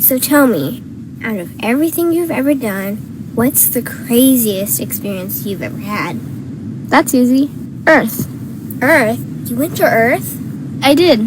So tell me, out of everything you've ever done, what's the craziest experience you've ever had? That's easy. Earth. Earth? You went to Earth? I did.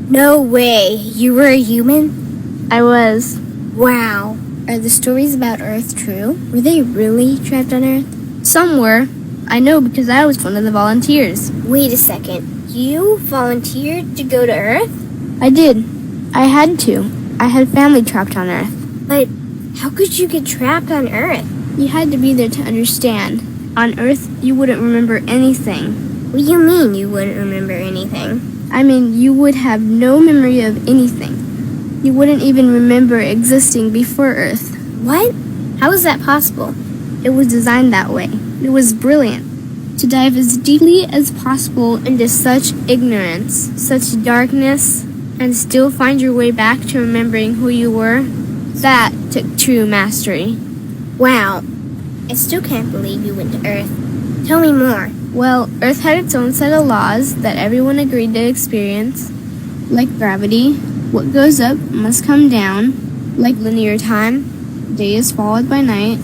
No way. You were a human? I was. Wow. Are the stories about Earth true? Were they really trapped on Earth? Some were. I know because I was one of the volunteers. Wait a second. You volunteered to go to Earth? I did. I had to. I had family trapped on Earth. But how could you get trapped on Earth? You had to be there to understand. On Earth, you wouldn't remember anything. What do you mean you wouldn't remember anything? I mean, you would have no memory of anything. You wouldn't even remember existing before Earth. What? How is that possible? It was designed that way. It was brilliant. To dive as deeply as possible into such ignorance, such darkness, and still find your way back to remembering who you were, that took true mastery. Wow. I still can't believe you went to Earth. Tell me more. Well, Earth had its own set of laws that everyone agreed to experience, like gravity. What goes up must come down, like linear time. Day is followed by night.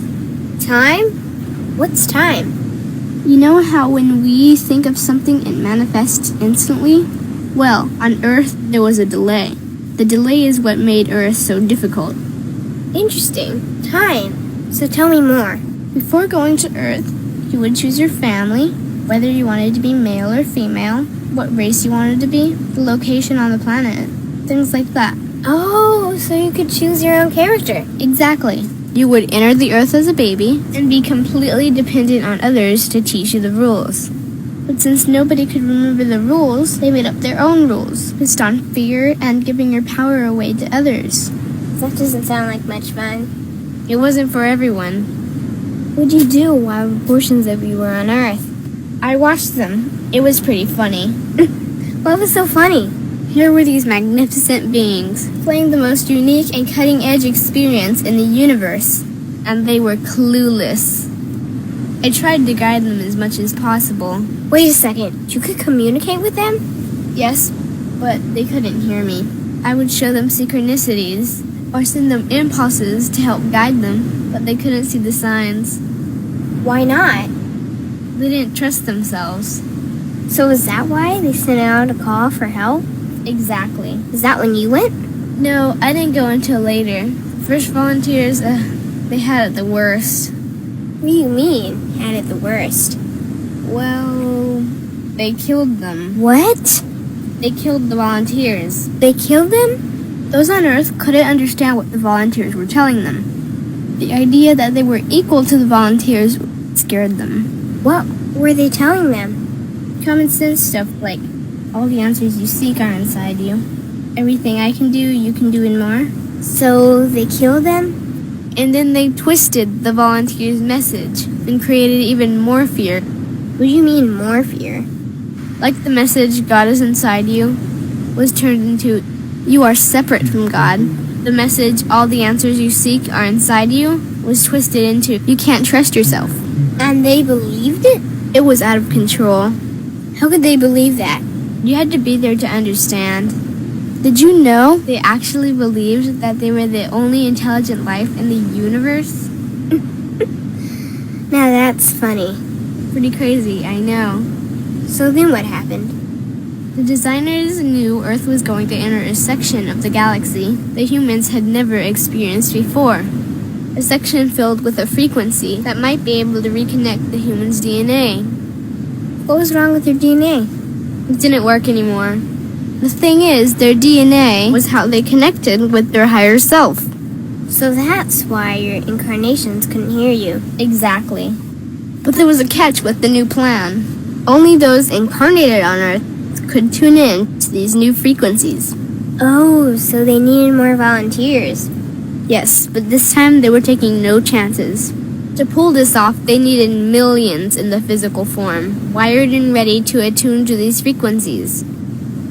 Time? What's time? You know how when we think of something, it manifests instantly? Well, on Earth, there was a delay. The delay is what made Earth so difficult. Interesting. Time. So tell me more. Before going to Earth, you would choose your family, whether you wanted to be male or female, what race you wanted to be, the location on the planet, things like that. Oh, so you could choose your own character. Exactly. You would enter the Earth as a baby and be completely dependent on others to teach you the rules. But since nobody could remember the rules, they made up their own rules, based on fear and giving your power away to others. That doesn't sound like much fun. It wasn't for everyone. What'd you do while portions of you were on Earth? I watched them. It was pretty funny. What was so funny? Here were these magnificent beings, playing the most unique and cutting-edge experience in the universe, and they were clueless. I tried to guide them as much as possible. Wait a second, you could communicate with them? Yes, but they couldn't hear me. I would show them synchronicities, or send them impulses to help guide them, but they couldn't see the signs. Why not? They didn't trust themselves. So is that why they sent out a call for help? Exactly. Is that when you went? No, I didn't go until later. First volunteers, they had it the worst. What do you mean, had it the worst? Well, they killed them. What? They killed the volunteers. They killed them? Those on Earth couldn't understand what the volunteers were telling them. The idea that they were equal to the volunteers scared them. What were they telling them? Common sense stuff like, all the answers you seek are inside you. Everything I can do, you can do and more. So they killed them? And then they twisted the volunteers' message and created even more fear. What do you mean, more fear? Like the message, God is inside you, was turned into, you are separate from God. The message, all the answers you seek are inside you, was twisted into, you can't trust yourself. And they believed it? It was out of control. How could they believe that? You had to be there to understand. Did you know they actually believed that they were the only intelligent life in the universe? Now that's funny. Pretty crazy, I know. So then what happened? The designers knew Earth was going to enter a section of the galaxy that humans had never experienced before. A section filled with a frequency that might be able to reconnect the human's DNA. What was wrong with their DNA? It didn't work anymore. The thing is, their DNA was how they connected with their higher self. So that's why your incarnations couldn't hear you. Exactly. But there was a catch with the new plan. Only those incarnated on Earth could tune in to these new frequencies. Oh, so they needed more volunteers. Yes, but this time they were taking no chances. To pull this off, they needed millions in the physical form, wired and ready to attune to these frequencies.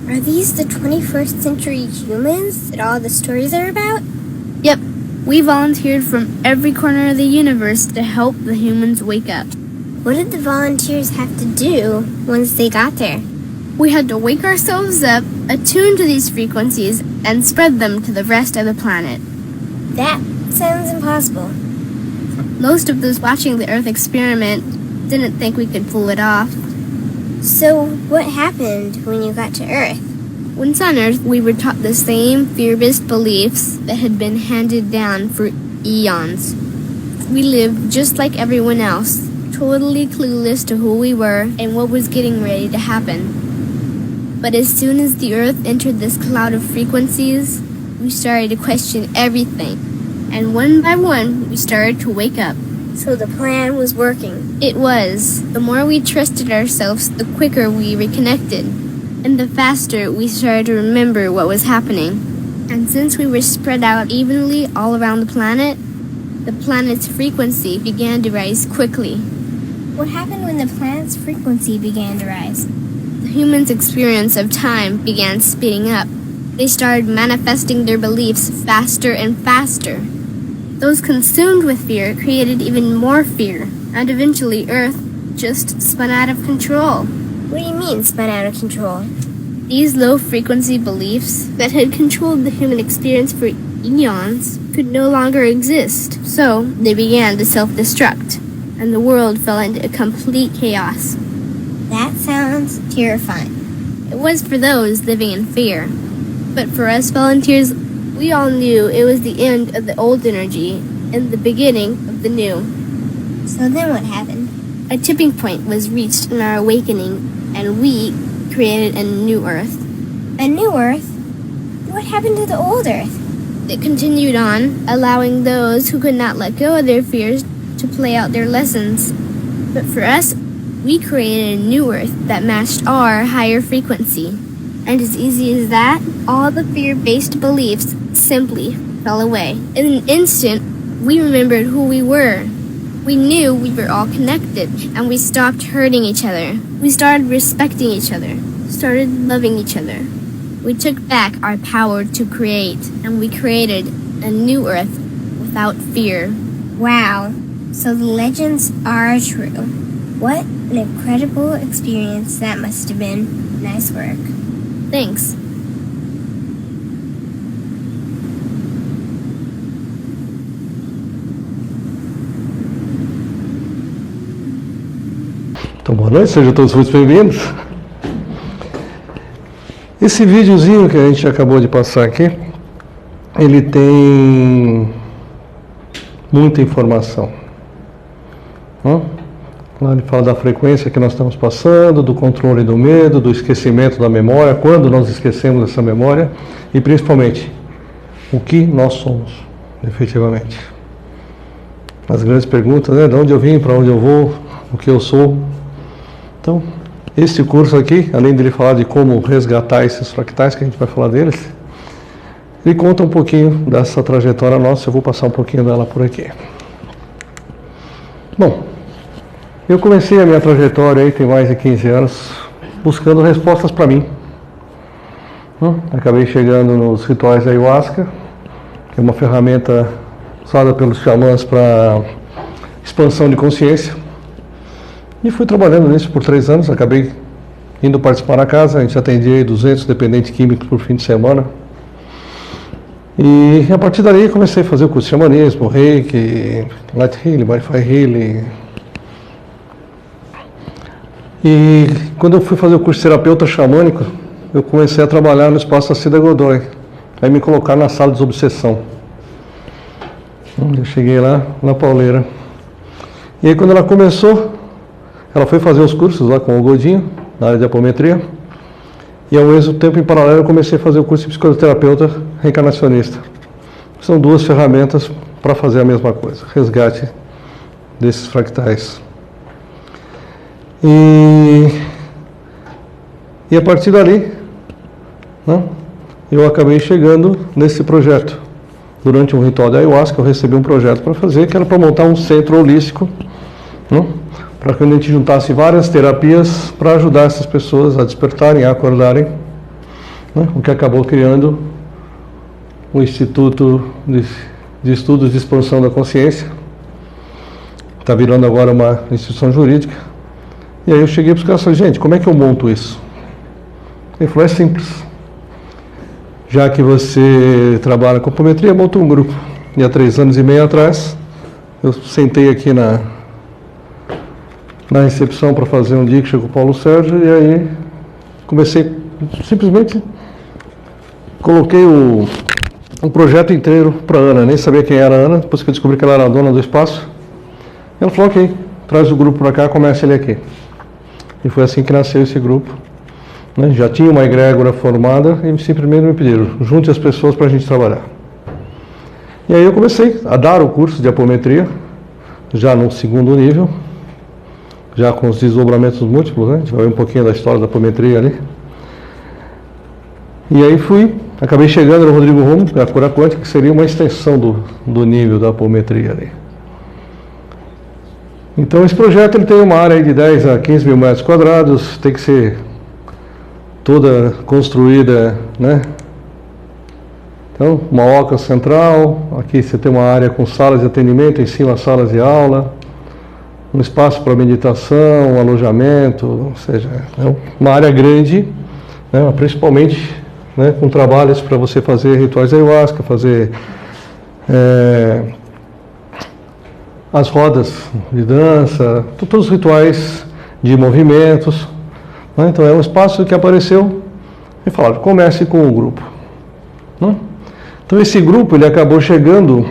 Are these the 21st century humans that all the stories are about? Yep. We volunteered from every corner of the universe to help the humans wake up. What did the volunteers have to do once they got there? We had to wake ourselves up, attune to these frequencies, and spread them to the rest of the planet. That sounds impossible. Most of those watching the Earth experiment didn't think we could pull it off. So, what happened when you got to Earth? Once on Earth, we were taught the same fear-based beliefs that had been handed down for eons. We lived just like everyone else, totally clueless to who we were and what was getting ready to happen. But as soon as the Earth entered this cloud of frequencies, we started to question everything. And one by one, we started to wake up. So the plan was working. It was. The more we trusted ourselves, the quicker we reconnected. And the faster we started to remember what was happening. And since we were spread out evenly all around the planet's frequency began to rise quickly. What happened when the planet's frequency began to rise? The humans' experience of time began speeding up. They started manifesting their beliefs faster and faster. Those consumed with fear created even more fear, and eventually Earth just spun out of control. What do you mean, spun out of control? These low-frequency beliefs that had controlled the human experience for eons could no longer exist, so they began to self-destruct, and the world fell into a complete chaos. That sounds terrifying. It was for those living in fear, but for us volunteers, we all knew it was the end of the old energy and the beginning of the new. So then what happened? A tipping point was reached in our awakening, and we created a new Earth. A new Earth? What happened to the old Earth? It continued on, allowing those who could not let go of their fears to play out their lessons. But for us, we created a new Earth that matched our higher frequency. And as easy as that, all the fear-based beliefs simply fell away. In an instant, we remembered who we were. We knew we were all connected, and we stopped hurting each other. We started respecting each other, started loving each other. We took back our power to create, and we created a new Earth without fear. Wow, so the legends are true. What an incredible experience that must have been. Nice work. Thanks. Então, boa noite, sejam todos muito bem-vindos. Esse videozinho que a gente acabou de passar aqui, ele tem muita informação. Lá ele fala da frequência que nós estamos passando, do controle do medo, do esquecimento da memória, quando nós esquecemos essa memória e principalmente o que nós somos, efetivamente. As grandes perguntas, né? De onde eu vim, para onde eu vou, o que eu sou. Então, esse curso aqui, além dele falar de como resgatar esses fractais, que a gente vai falar deles, ele conta um pouquinho dessa trajetória nossa, eu vou passar um pouquinho dela por aqui. Bom, eu comecei a minha trajetória aí, tem mais de 15 anos, buscando respostas para mim. Acabei chegando nos rituais da Ayahuasca, que é uma ferramenta usada pelos xamãs para expansão de consciência. E fui trabalhando nisso por 3 anos, acabei indo participar na casa, a gente atendia aí 200 dependentes químicos por fim de semana. E a partir dali comecei a fazer o curso de xamanismo, Reiki, Light Healing, Wi-Fi Healing. E quando eu fui fazer o curso de terapeuta xamânico, eu comecei a trabalhar no espaço da Cida Godoy. Aí me colocaram na sala de desobsessão. Eu cheguei lá na pauleira. E aí quando ela começou, ela foi fazer os cursos lá com o Godinho, na área de apometria. E ao mesmo tempo, em paralelo, eu comecei a fazer o curso de psicoterapeuta reencarnacionista. São 2 ferramentas para fazer a mesma coisa, resgate desses fractais. E a partir dali, né, eu acabei chegando nesse projeto. Durante um ritual da Ayahuasca, eu recebi um projeto para fazer, que era para montar um centro holístico, né, para que a gente juntasse várias terapias para ajudar essas pessoas a despertarem, a acordarem, né, o que acabou criando o Instituto de Estudos de Expansão da Consciência. Está virando agora uma instituição jurídica. E aí eu cheguei para os caras e falei, gente, como é que eu monto isso? Ele falou, é simples. Já que você trabalha com apometria, monta um grupo. e há 3 anos e meio atrás, eu sentei aqui na recepção para fazer um diction com o Paulo Sérgio, e aí comecei, simplesmente coloquei um projeto inteiro para a Ana, nem sabia quem era a Ana, depois que eu descobri que ela era a dona do espaço. Ela falou, ok, traz o grupo para cá, começa ele aqui. E foi assim que nasceu esse grupo. Né? Já tinha uma egrégora formada e simplesmente me pediram, junte as pessoas para a gente trabalhar. E aí eu comecei a dar o curso de apometria, já no 2º nível, já com os desdobramentos múltiplos, né? A gente vai ver um pouquinho da história da apometria ali. E aí acabei chegando no Rodrigo Romo, a cura quântica, que seria uma extensão do nível da apometria ali. Então esse projeto ele tem uma área aí de 10 a 15 mil metros quadrados, tem que ser toda construída, né? Então, uma oca central, aqui você tem uma área com salas de atendimento, em cima salas de aula, um espaço para meditação, um alojamento, ou seja, é uma área grande, né? Principalmente, né, com trabalhos para você fazer rituais de ayahuasca, fazer as rodas de dança, todos os rituais de movimentos. Né? Então é um espaço que apareceu e falaram, comece com o grupo. Né? Então esse grupo ele acabou chegando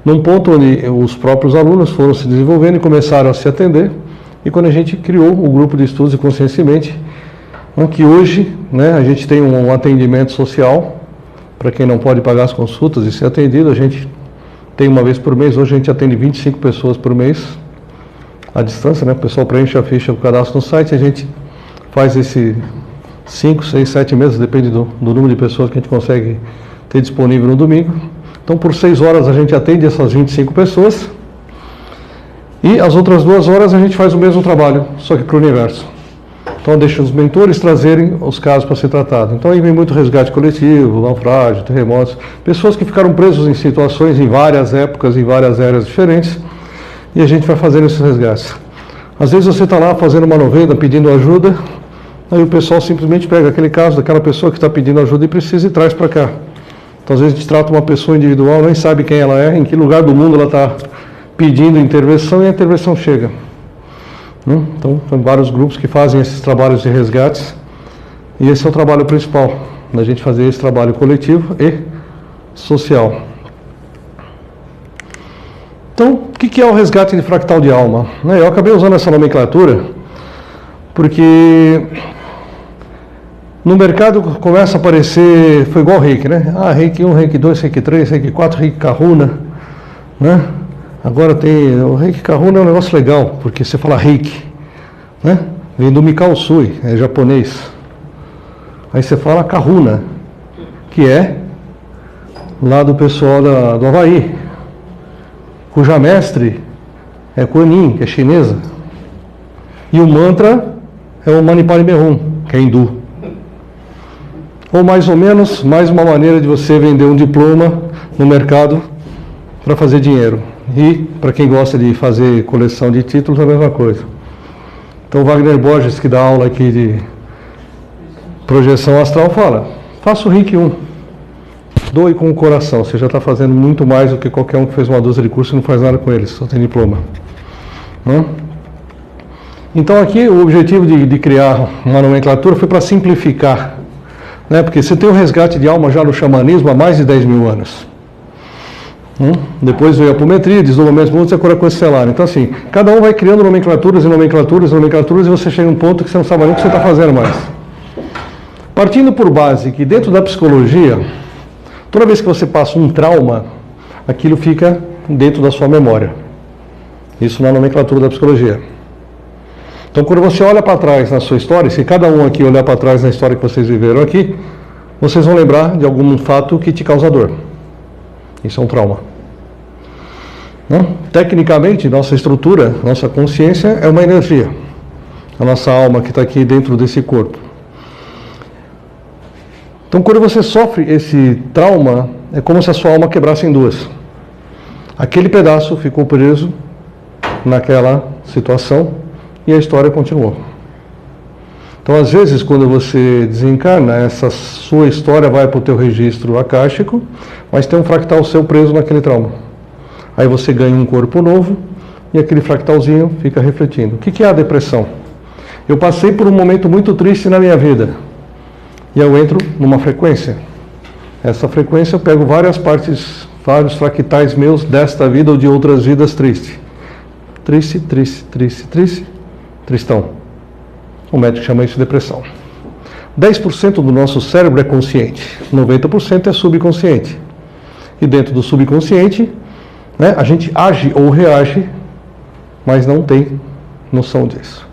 num ponto onde os próprios alunos foram se desenvolvendo e começaram a se atender, e quando a gente criou o grupo de estudos de Consciência e Mente, que hoje, né, a gente tem um atendimento social para quem não pode pagar as consultas e ser atendido. A gente tem uma vez por mês, hoje a gente atende 25 pessoas por mês, à distância, né? O pessoal preenche a ficha do cadastro no site, a gente faz esse 5, 6, 7 meses, depende do número de pessoas que a gente consegue ter disponível no domingo. Então por 6 horas a gente atende essas 25 pessoas, e as outras 2 horas a gente faz o mesmo trabalho, só que para o universo. Então deixa os mentores trazerem os casos para ser tratado. Então aí vem muito resgate coletivo, naufrágio, terremotos, pessoas que ficaram presos em situações em várias épocas, em várias eras diferentes, e a gente vai fazendo esses resgates. Às vezes você está lá fazendo uma novena, pedindo ajuda, aí o pessoal simplesmente pega aquele caso daquela pessoa que está pedindo ajuda e precisa e traz para cá. Então às vezes a gente trata uma pessoa individual, nem sabe quem ela é, em que lugar do mundo ela está pedindo intervenção, e a intervenção chega. Então, tem vários grupos que fazem esses trabalhos de resgates, e esse é o trabalho principal, da gente fazer esse trabalho coletivo e social. Então, o que é o resgate de fractal de alma? Eu acabei usando essa nomenclatura porque no mercado começa a aparecer, foi igual Reiki, né? Reiki 1, Reiki 2, Reiki 3, Reiki 4, Reiki Kahuna, né? Agora tem o Reiki Kahuna, é um negócio legal, porque você fala Reiki, né? Vem do Mikao Usui, é japonês. Aí você fala Kahuna, que é lá do pessoal do Havaí, cuja mestre é Kuan Yin, que é chinesa. E o mantra é o Mani Padme Hum, que é hindu. Ou mais ou menos, mais uma maneira de você vender um diploma no mercado para fazer dinheiro. E, para quem gosta de fazer coleção de títulos, é a mesma coisa. Então, Wagner Borges, que dá aula aqui de projeção astral, fala, faça o Reiki 1. Doe com o coração. Você já está fazendo muito mais do que qualquer um que fez uma dúzia de curso e não faz nada com eles, só tem diploma. Não? Então, aqui, o objetivo de criar uma nomenclatura foi para simplificar. Né? Porque você tem o resgate de alma já no xamanismo há mais de 10 mil anos. Depois veio a apometria, desdobramentos múltiplos e a cura constelar. Então assim, cada um vai criando nomenclaturas e nomenclaturas e nomenclaturas, e você chega a um ponto que você não sabe nem o que você está fazendo mais. Partindo por base que dentro da psicologia, toda vez que você passa um trauma, aquilo fica dentro da sua memória. Isso na nomenclatura da psicologia. Então quando você olha para trás na sua história, se cada um aqui olhar para trás na história que vocês viveram aqui, vocês vão lembrar de algum fato que te causa dor. Isso é um trauma. Tecnicamente, nossa estrutura, nossa consciência é uma energia. A nossa alma que está aqui dentro desse corpo. Então, quando você sofre esse trauma, é como se a sua alma quebrasse em duas. Aquele pedaço ficou preso naquela situação e a história continuou. Então, às vezes, quando você desencarna, essa sua história vai para o teu registro acástico, mas tem um fractal seu preso naquele trauma. Aí você ganha um corpo novo e aquele fractalzinho fica refletindo. O que é a depressão? Eu passei por um momento muito triste na minha vida e eu entro numa frequência. Essa frequência eu pego várias partes, vários fractais meus desta vida ou de outras vidas tristes. Triste, triste, triste, triste, tristão. O médico chama isso de depressão. 10% do nosso cérebro é consciente, 90% é subconsciente. E dentro do subconsciente, né, a gente age ou reage, mas não tem noção disso.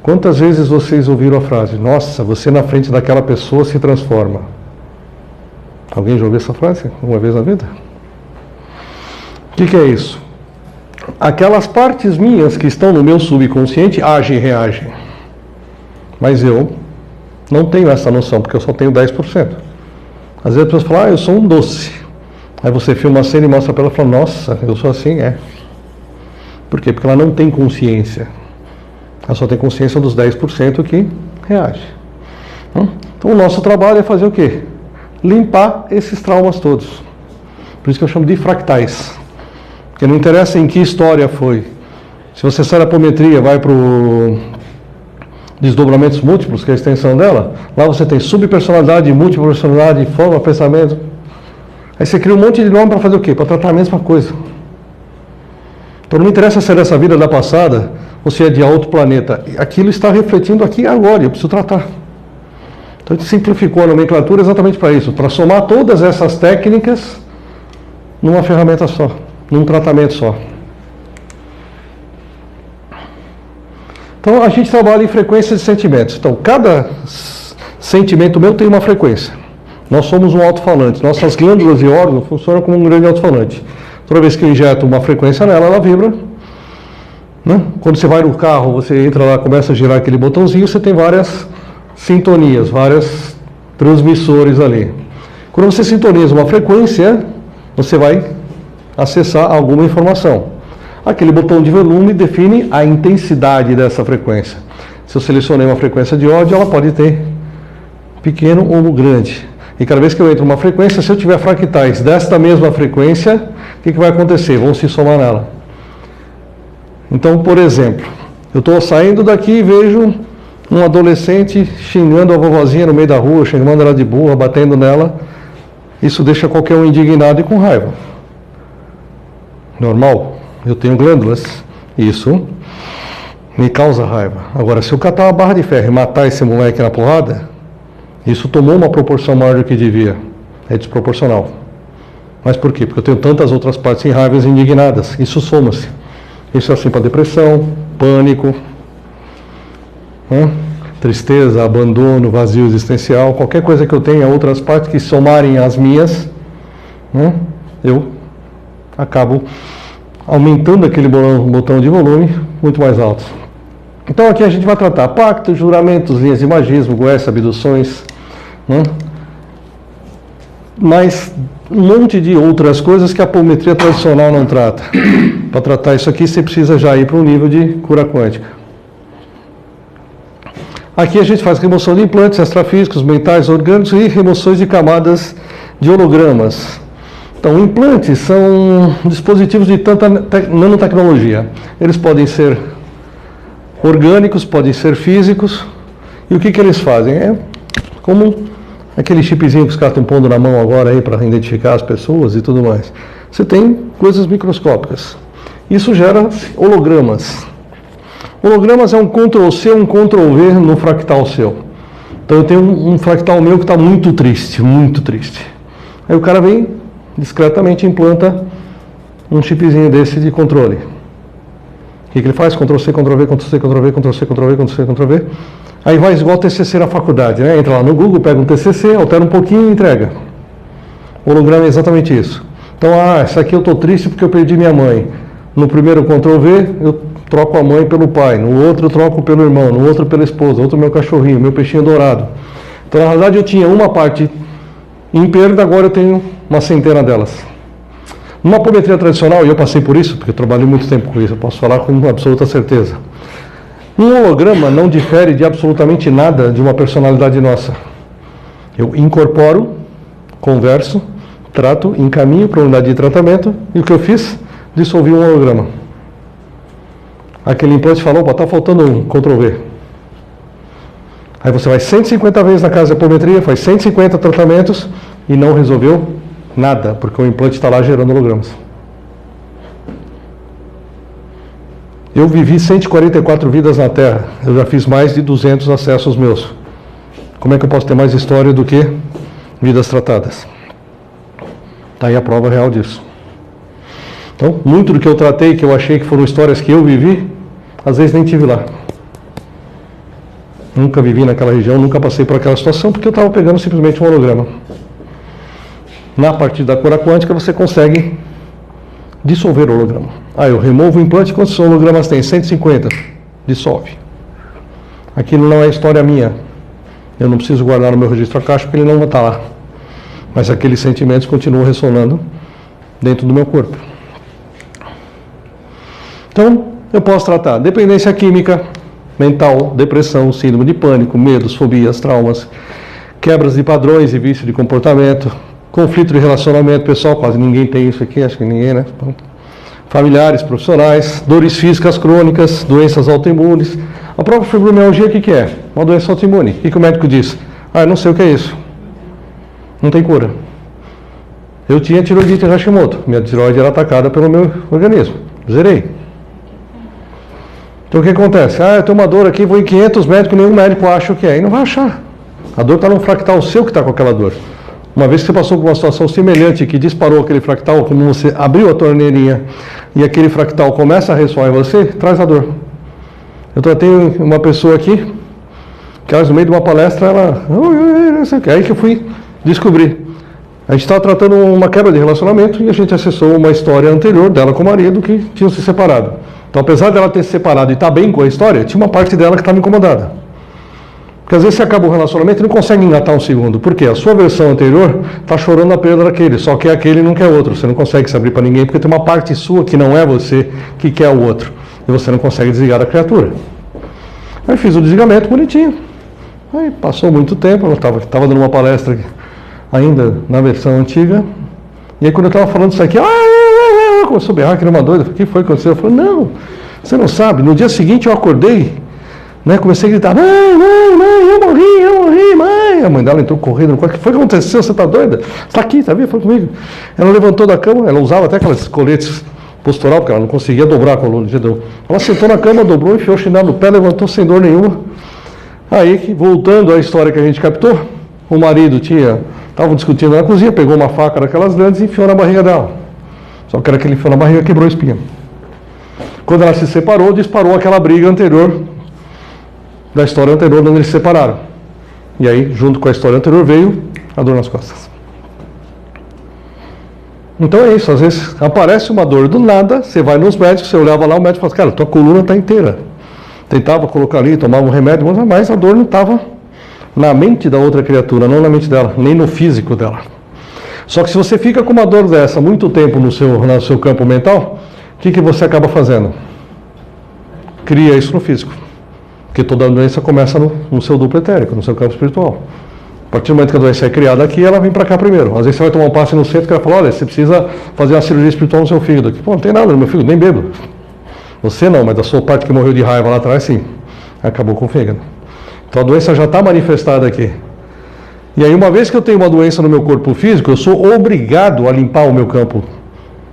Quantas vezes vocês ouviram a frase: nossa, você na frente daquela pessoa se transforma? Alguém já ouviu essa frase uma vez na vida? O que é isso? Aquelas partes minhas que estão no meu subconsciente agem e reagem. Mas eu não tenho essa noção, porque eu só tenho 10%. Às vezes as pessoas falam: eu sou um doce. Aí você filma a cena e mostra para ela e fala: nossa, eu sou assim, é. Por quê? Porque ela não tem consciência. Ela só tem consciência dos 10% que reage. Então o nosso trabalho é fazer o quê? Limpar esses traumas todos. Por isso que eu chamo de fractais. Porque não interessa em que história foi. Se você sai da apometria, vai para o desdobramentos múltiplos, que é a extensão dela, lá você tem subpersonalidade, multipersonalidade, forma, pensamento. Aí você cria um monte de nome para fazer o quê? Para tratar a mesma coisa. Então não me interessa se é dessa vida da passada ou se é de outro planeta. Aquilo está refletindo aqui agora, eu preciso tratar. Então a gente simplificou a nomenclatura exatamente para isso, para somar todas essas técnicas numa ferramenta só, num tratamento só. Então a gente trabalha em frequências de sentimentos. Então cada sentimento meu tem uma frequência. Nós somos um alto-falante. Nossas glândulas e órgãos funcionam como um grande alto-falante. Toda vez que eu injeto uma frequência nela, ela vibra. Né? Quando você vai no carro, você entra lá, começa a girar aquele botãozinho, você tem várias sintonias, vários transmissores ali. Quando você sintoniza uma frequência, você vai acessar alguma informação. Aquele botão de volume define a intensidade dessa frequência. Se eu selecionei uma frequência de ódio, ela pode ter pequeno ou grande. E cada vez que eu entro numa frequência, se eu tiver fractais desta mesma frequência, o que vai acontecer? Vão se somar nela. Então, por exemplo, eu estou saindo daqui e vejo um adolescente xingando a vovozinha no meio da rua, chamando ela de burra, batendo nela. Isso deixa qualquer um indignado e com raiva. Normal? Eu tenho glândulas. Isso me causa raiva. Agora, se eu catar uma barra de ferro e matar esse moleque na porrada, isso tomou uma proporção maior do que devia. É desproporcional. Mas por quê? Porque eu tenho tantas outras partes em raivas e indignadas. Isso soma-se. Isso é assim para depressão, pânico, tristeza, abandono, vazio existencial. Qualquer coisa que eu tenha, outras partes que somarem as minhas, eu acabo aumentando aquele botão de volume muito mais alto. Então aqui a gente vai tratar pactos, juramentos, linhas de magismo, goécia, abduções, mas um monte de outras coisas que a apometria tradicional não trata. Para tratar isso aqui, você precisa já ir para um nível de cura quântica. Aqui a gente faz remoção de implantes extrafísicos, mentais, orgânicos e remoções de camadas de hologramas. Então, implantes são dispositivos de tanta nanotecnologia. Eles podem ser orgânicos, podem ser físicos. E o que eles fazem? É como aquele chipzinho que os caras estão pondo na mão agora aí para identificar as pessoas e tudo mais. Você tem coisas microscópicas. Isso gera hologramas. Hologramas é um Ctrl+C, um Ctrl+V no fractal seu. Então eu tenho um fractal meu que está muito triste, muito triste. Aí o cara vem discretamente implanta um chipzinho desse de controle. O que ele faz? Ctrl+C, Ctrl+V, Ctrl+C, Ctrl+V, Ctrl+C, Ctrl+V, Ctrl+C, Ctrl+V. Aí vai igual TCC na faculdade, né? Entra lá no Google, pega um TCC, altera um pouquinho e entrega. O holograma é exatamente isso. Então, essa aqui eu estou triste porque eu perdi minha mãe. No primeiro Ctrl+V, eu troco a mãe pelo pai. No outro, eu troco pelo irmão. No outro, pela esposa. Outro, meu cachorrinho, meu peixinho dourado. Então, na realidade, eu tinha uma parte em perda, agora eu tenho uma centena delas. Numa apometria tradicional, e eu passei por isso, porque eu trabalhei muito tempo com isso, eu posso falar com absoluta certeza. Um holograma não difere de absolutamente nada de uma personalidade nossa. Eu incorporo, converso, trato, encaminho para a unidade de tratamento, e o que eu fiz? Dissolvi um holograma. Aquele implante falou, está faltando um, Ctrl V. Aí você vai 150 vezes na casa de apometria, faz 150 tratamentos e não resolveu nada, porque o implante está lá gerando hologramas. Eu vivi 144 vidas na Terra, eu já fiz mais de 200 acessos meus. Como é que eu posso ter mais história do que vidas tratadas? Está aí a prova real disso. Então, muito do que eu tratei, que eu achei que foram histórias que eu vivi, às vezes nem tive lá. Nunca vivi naquela região, nunca passei por aquela situação, porque eu estava pegando simplesmente um holograma. Na partir da cura quântica, você consegue dissolver o holograma. Eu removo o implante, quantos hologramas tem? 150. Dissolve. Aquilo não é história minha. Eu não preciso guardar no meu registro akáshico, porque ele não vai estar lá. Mas aqueles sentimentos continuam ressonando dentro do meu corpo. Então, eu posso tratar dependência química, mental, depressão, síndrome de pânico, medos, fobias, traumas, quebras de padrões e vício de comportamento, conflito de relacionamento pessoal, quase ninguém tem isso aqui, acho que ninguém, né? Familiares, profissionais, dores físicas crônicas, doenças autoimunes. A própria fibromialgia, o que é? Uma doença autoimune. O que o médico diz? Eu não sei o que é isso. Não tem cura. Eu tinha tiroidite Hashimoto. Minha tiroide era atacada pelo meu organismo. Zerei. Então o que acontece? Eu tenho uma dor aqui, vou em 500 médicos, nenhum médico acha o que é. E não vai achar. A dor está num fractal seu que está com aquela dor. Uma vez que você passou por uma situação semelhante, que disparou aquele fractal, como você abriu a torneirinha e aquele fractal começa a ressoar em você, traz a dor. Eu tratei uma pessoa aqui, que no meio de uma palestra, ela... não sei o que. Aí que eu fui descobrir. A gente estava tratando uma quebra de relacionamento e a gente acessou uma história anterior dela com o marido que tinham se separado. Então, apesar dela ter se separado e estar bem com a história, tinha uma parte dela que estava incomodada. Porque às vezes você acaba o relacionamento e não consegue engatar um segundo. Por quê? A sua versão anterior está chorando a perda daquele, só que aquele não quer outro. Você não consegue se abrir para ninguém porque tem uma parte sua que não é você que quer o outro. E você não consegue desligar da criatura. Aí fiz o desligamento bonitinho. Aí passou muito tempo, eu estava dando uma palestra ainda na versão antiga. E aí quando eu estava falando isso aqui, começou a berrar que era uma doida. O que foi que aconteceu? Eu falei, não, você não sabe. No dia seguinte eu acordei, né, comecei a gritar, mãe, eu morri, mãe. A mãe dela entrou correndo no quarto. O que foi que aconteceu? Você está doida? Você está aqui, está vendo? Foi comigo. Ela levantou da cama, ela usava até aquelas coletes postural, porque ela não conseguia dobrar a coluna. Ela sentou na cama, dobrou, enfiou o chinelo no pé, levantou sem dor nenhuma. Aí, voltando à história que a gente captou, o marido estavam discutindo na cozinha, pegou uma faca daquelas grandes e enfiou na barriga dela. Só que era que ele enfiou na barriga, quebrou a espinha. Quando ela se separou, disparou aquela briga anterior, da história anterior, onde eles se separaram. E aí, junto com a história anterior, veio a dor nas costas. Então é isso, às vezes aparece uma dor do nada, você vai nos médicos, você olhava lá, o médico fala, cara, tua coluna está inteira. Tentava colocar ali, tomava um remédio, mas a dor não estava na mente da outra criatura, não na mente dela, nem no físico dela. Só que se você fica com uma dor dessa muito tempo no seu campo mental, o que você acaba fazendo? Cria isso no físico. Porque toda doença começa no seu duplo etérico, no seu campo espiritual. A partir do momento que a doença é criada aqui, ela vem para cá primeiro. Às vezes você vai tomar um passe no centro e o cara fala, olha, você precisa fazer uma cirurgia espiritual no seu fígado. Aqui, pô, não tem nada no meu fígado, nem bebo. Você não, mas a sua parte que morreu de raiva lá atrás, sim. Acabou com o fígado. Então a doença já está manifestada aqui. E aí, uma vez que eu tenho uma doença no meu corpo físico, eu sou obrigado a limpar o meu campo,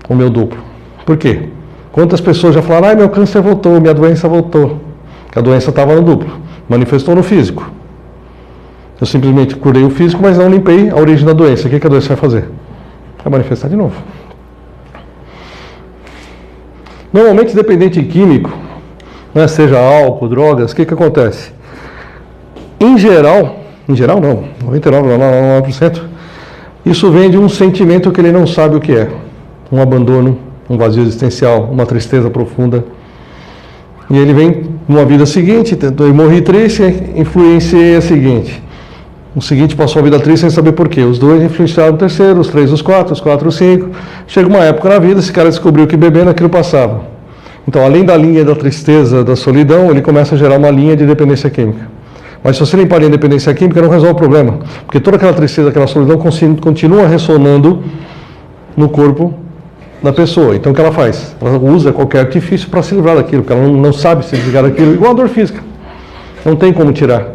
o meu duplo. Por quê? Quantas pessoas já falaram, meu câncer voltou, minha doença voltou. Que a doença estava no duplo, manifestou no físico. Eu simplesmente curei o físico, mas não limpei a origem da doença. O que a doença vai fazer? Vai manifestar de novo. Normalmente, dependente químico, né, seja álcool, drogas, o que acontece? Em geral não, 99,9%, isso vem de um sentimento que ele não sabe o que é. Um abandono, um vazio existencial, uma tristeza profunda. E ele vem numa vida seguinte, tentou morrer triste, influenciei a seguinte. O seguinte passou a vida triste sem saber porquê. Os dois influenciaram o terceiro, os três os quatro os cinco. Chega uma época na vida, esse cara descobriu que bebendo aquilo passava. Então, além da linha da tristeza, da solidão, ele começa a gerar uma linha de dependência química. Mas se você limpar a linha de dependência química, não resolve o problema. Porque toda aquela tristeza, aquela solidão continua ressonando no corpo da pessoa. Então, o que ela faz? Ela usa qualquer artifício para se livrar daquilo, porque ela não sabe se desligar daquilo, igual a dor física. Não tem como tirar.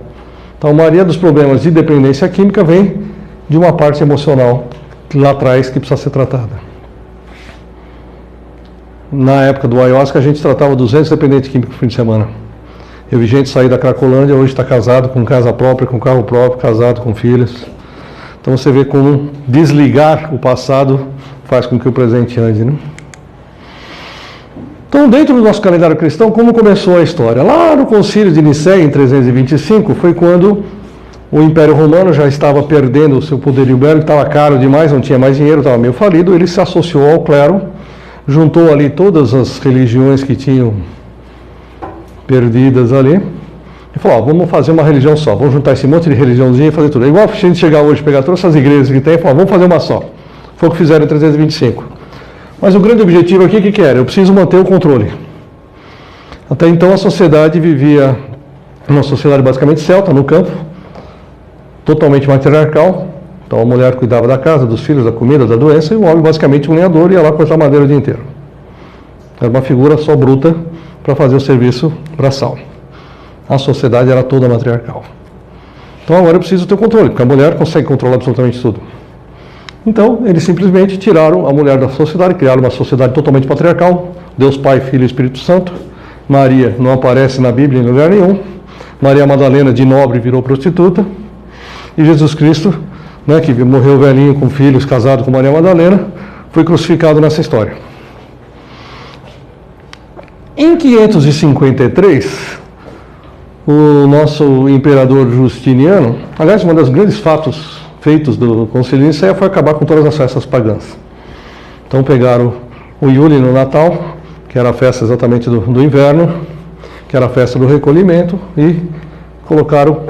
Então, a maioria dos problemas de dependência química vem de uma parte emocional lá atrás que precisa ser tratada. Na época do ayahuasca, a gente tratava 200 dependentes químicos no fim de semana. Eu vi gente sair da Cracolândia, hoje está casado, com casa própria, com carro próprio, casado, com filhos. Então você vê como desligar o passado faz com que o presente ande, né? Então, dentro do nosso calendário cristão, como começou a história? Lá no Concílio de Nicéia, em 325, foi quando o Império Romano já estava perdendo o seu poderio bélico, estava caro demais, não tinha mais dinheiro, estava meio falido. Ele se associou ao clero, juntou ali todas as religiões que tinham perdidas ali, e falou, vamos fazer uma religião só, vamos juntar esse monte de religiãozinha e fazer tudo. É igual a gente chegar hoje, pegar todas essas igrejas que tem e falar, vamos fazer uma só. Foi o que fizeram em 325. Mas o grande objetivo aqui, o que era? Eu preciso manter o controle. Até então a sociedade vivia, uma sociedade basicamente celta, no campo, totalmente matriarcal. Então a mulher cuidava da casa, dos filhos, da comida, da doença, e o homem basicamente um lenhador ia lá cortar madeira o dia inteiro. Era uma figura só bruta para fazer o serviço braçal. A sociedade era toda matriarcal. Então agora eu preciso ter o controle, porque a mulher consegue controlar absolutamente tudo. Então eles simplesmente tiraram a mulher da sociedade, criaram uma sociedade totalmente patriarcal, Deus Pai, Filho e Espírito Santo. Maria não aparece na Bíblia em lugar nenhum. Maria Madalena de nobre virou prostituta. E Jesus Cristo, né, que morreu velhinho com filhos, casado com Maria Madalena, foi crucificado nessa história. Em 553, o nosso imperador Justiniano, aliás, um dos grandes feitos do Concílio de Nicéia foi acabar com todas as festas pagãs. Então pegaram o Iule no Natal, que era a festa exatamente do inverno, que era a festa do recolhimento, e colocaram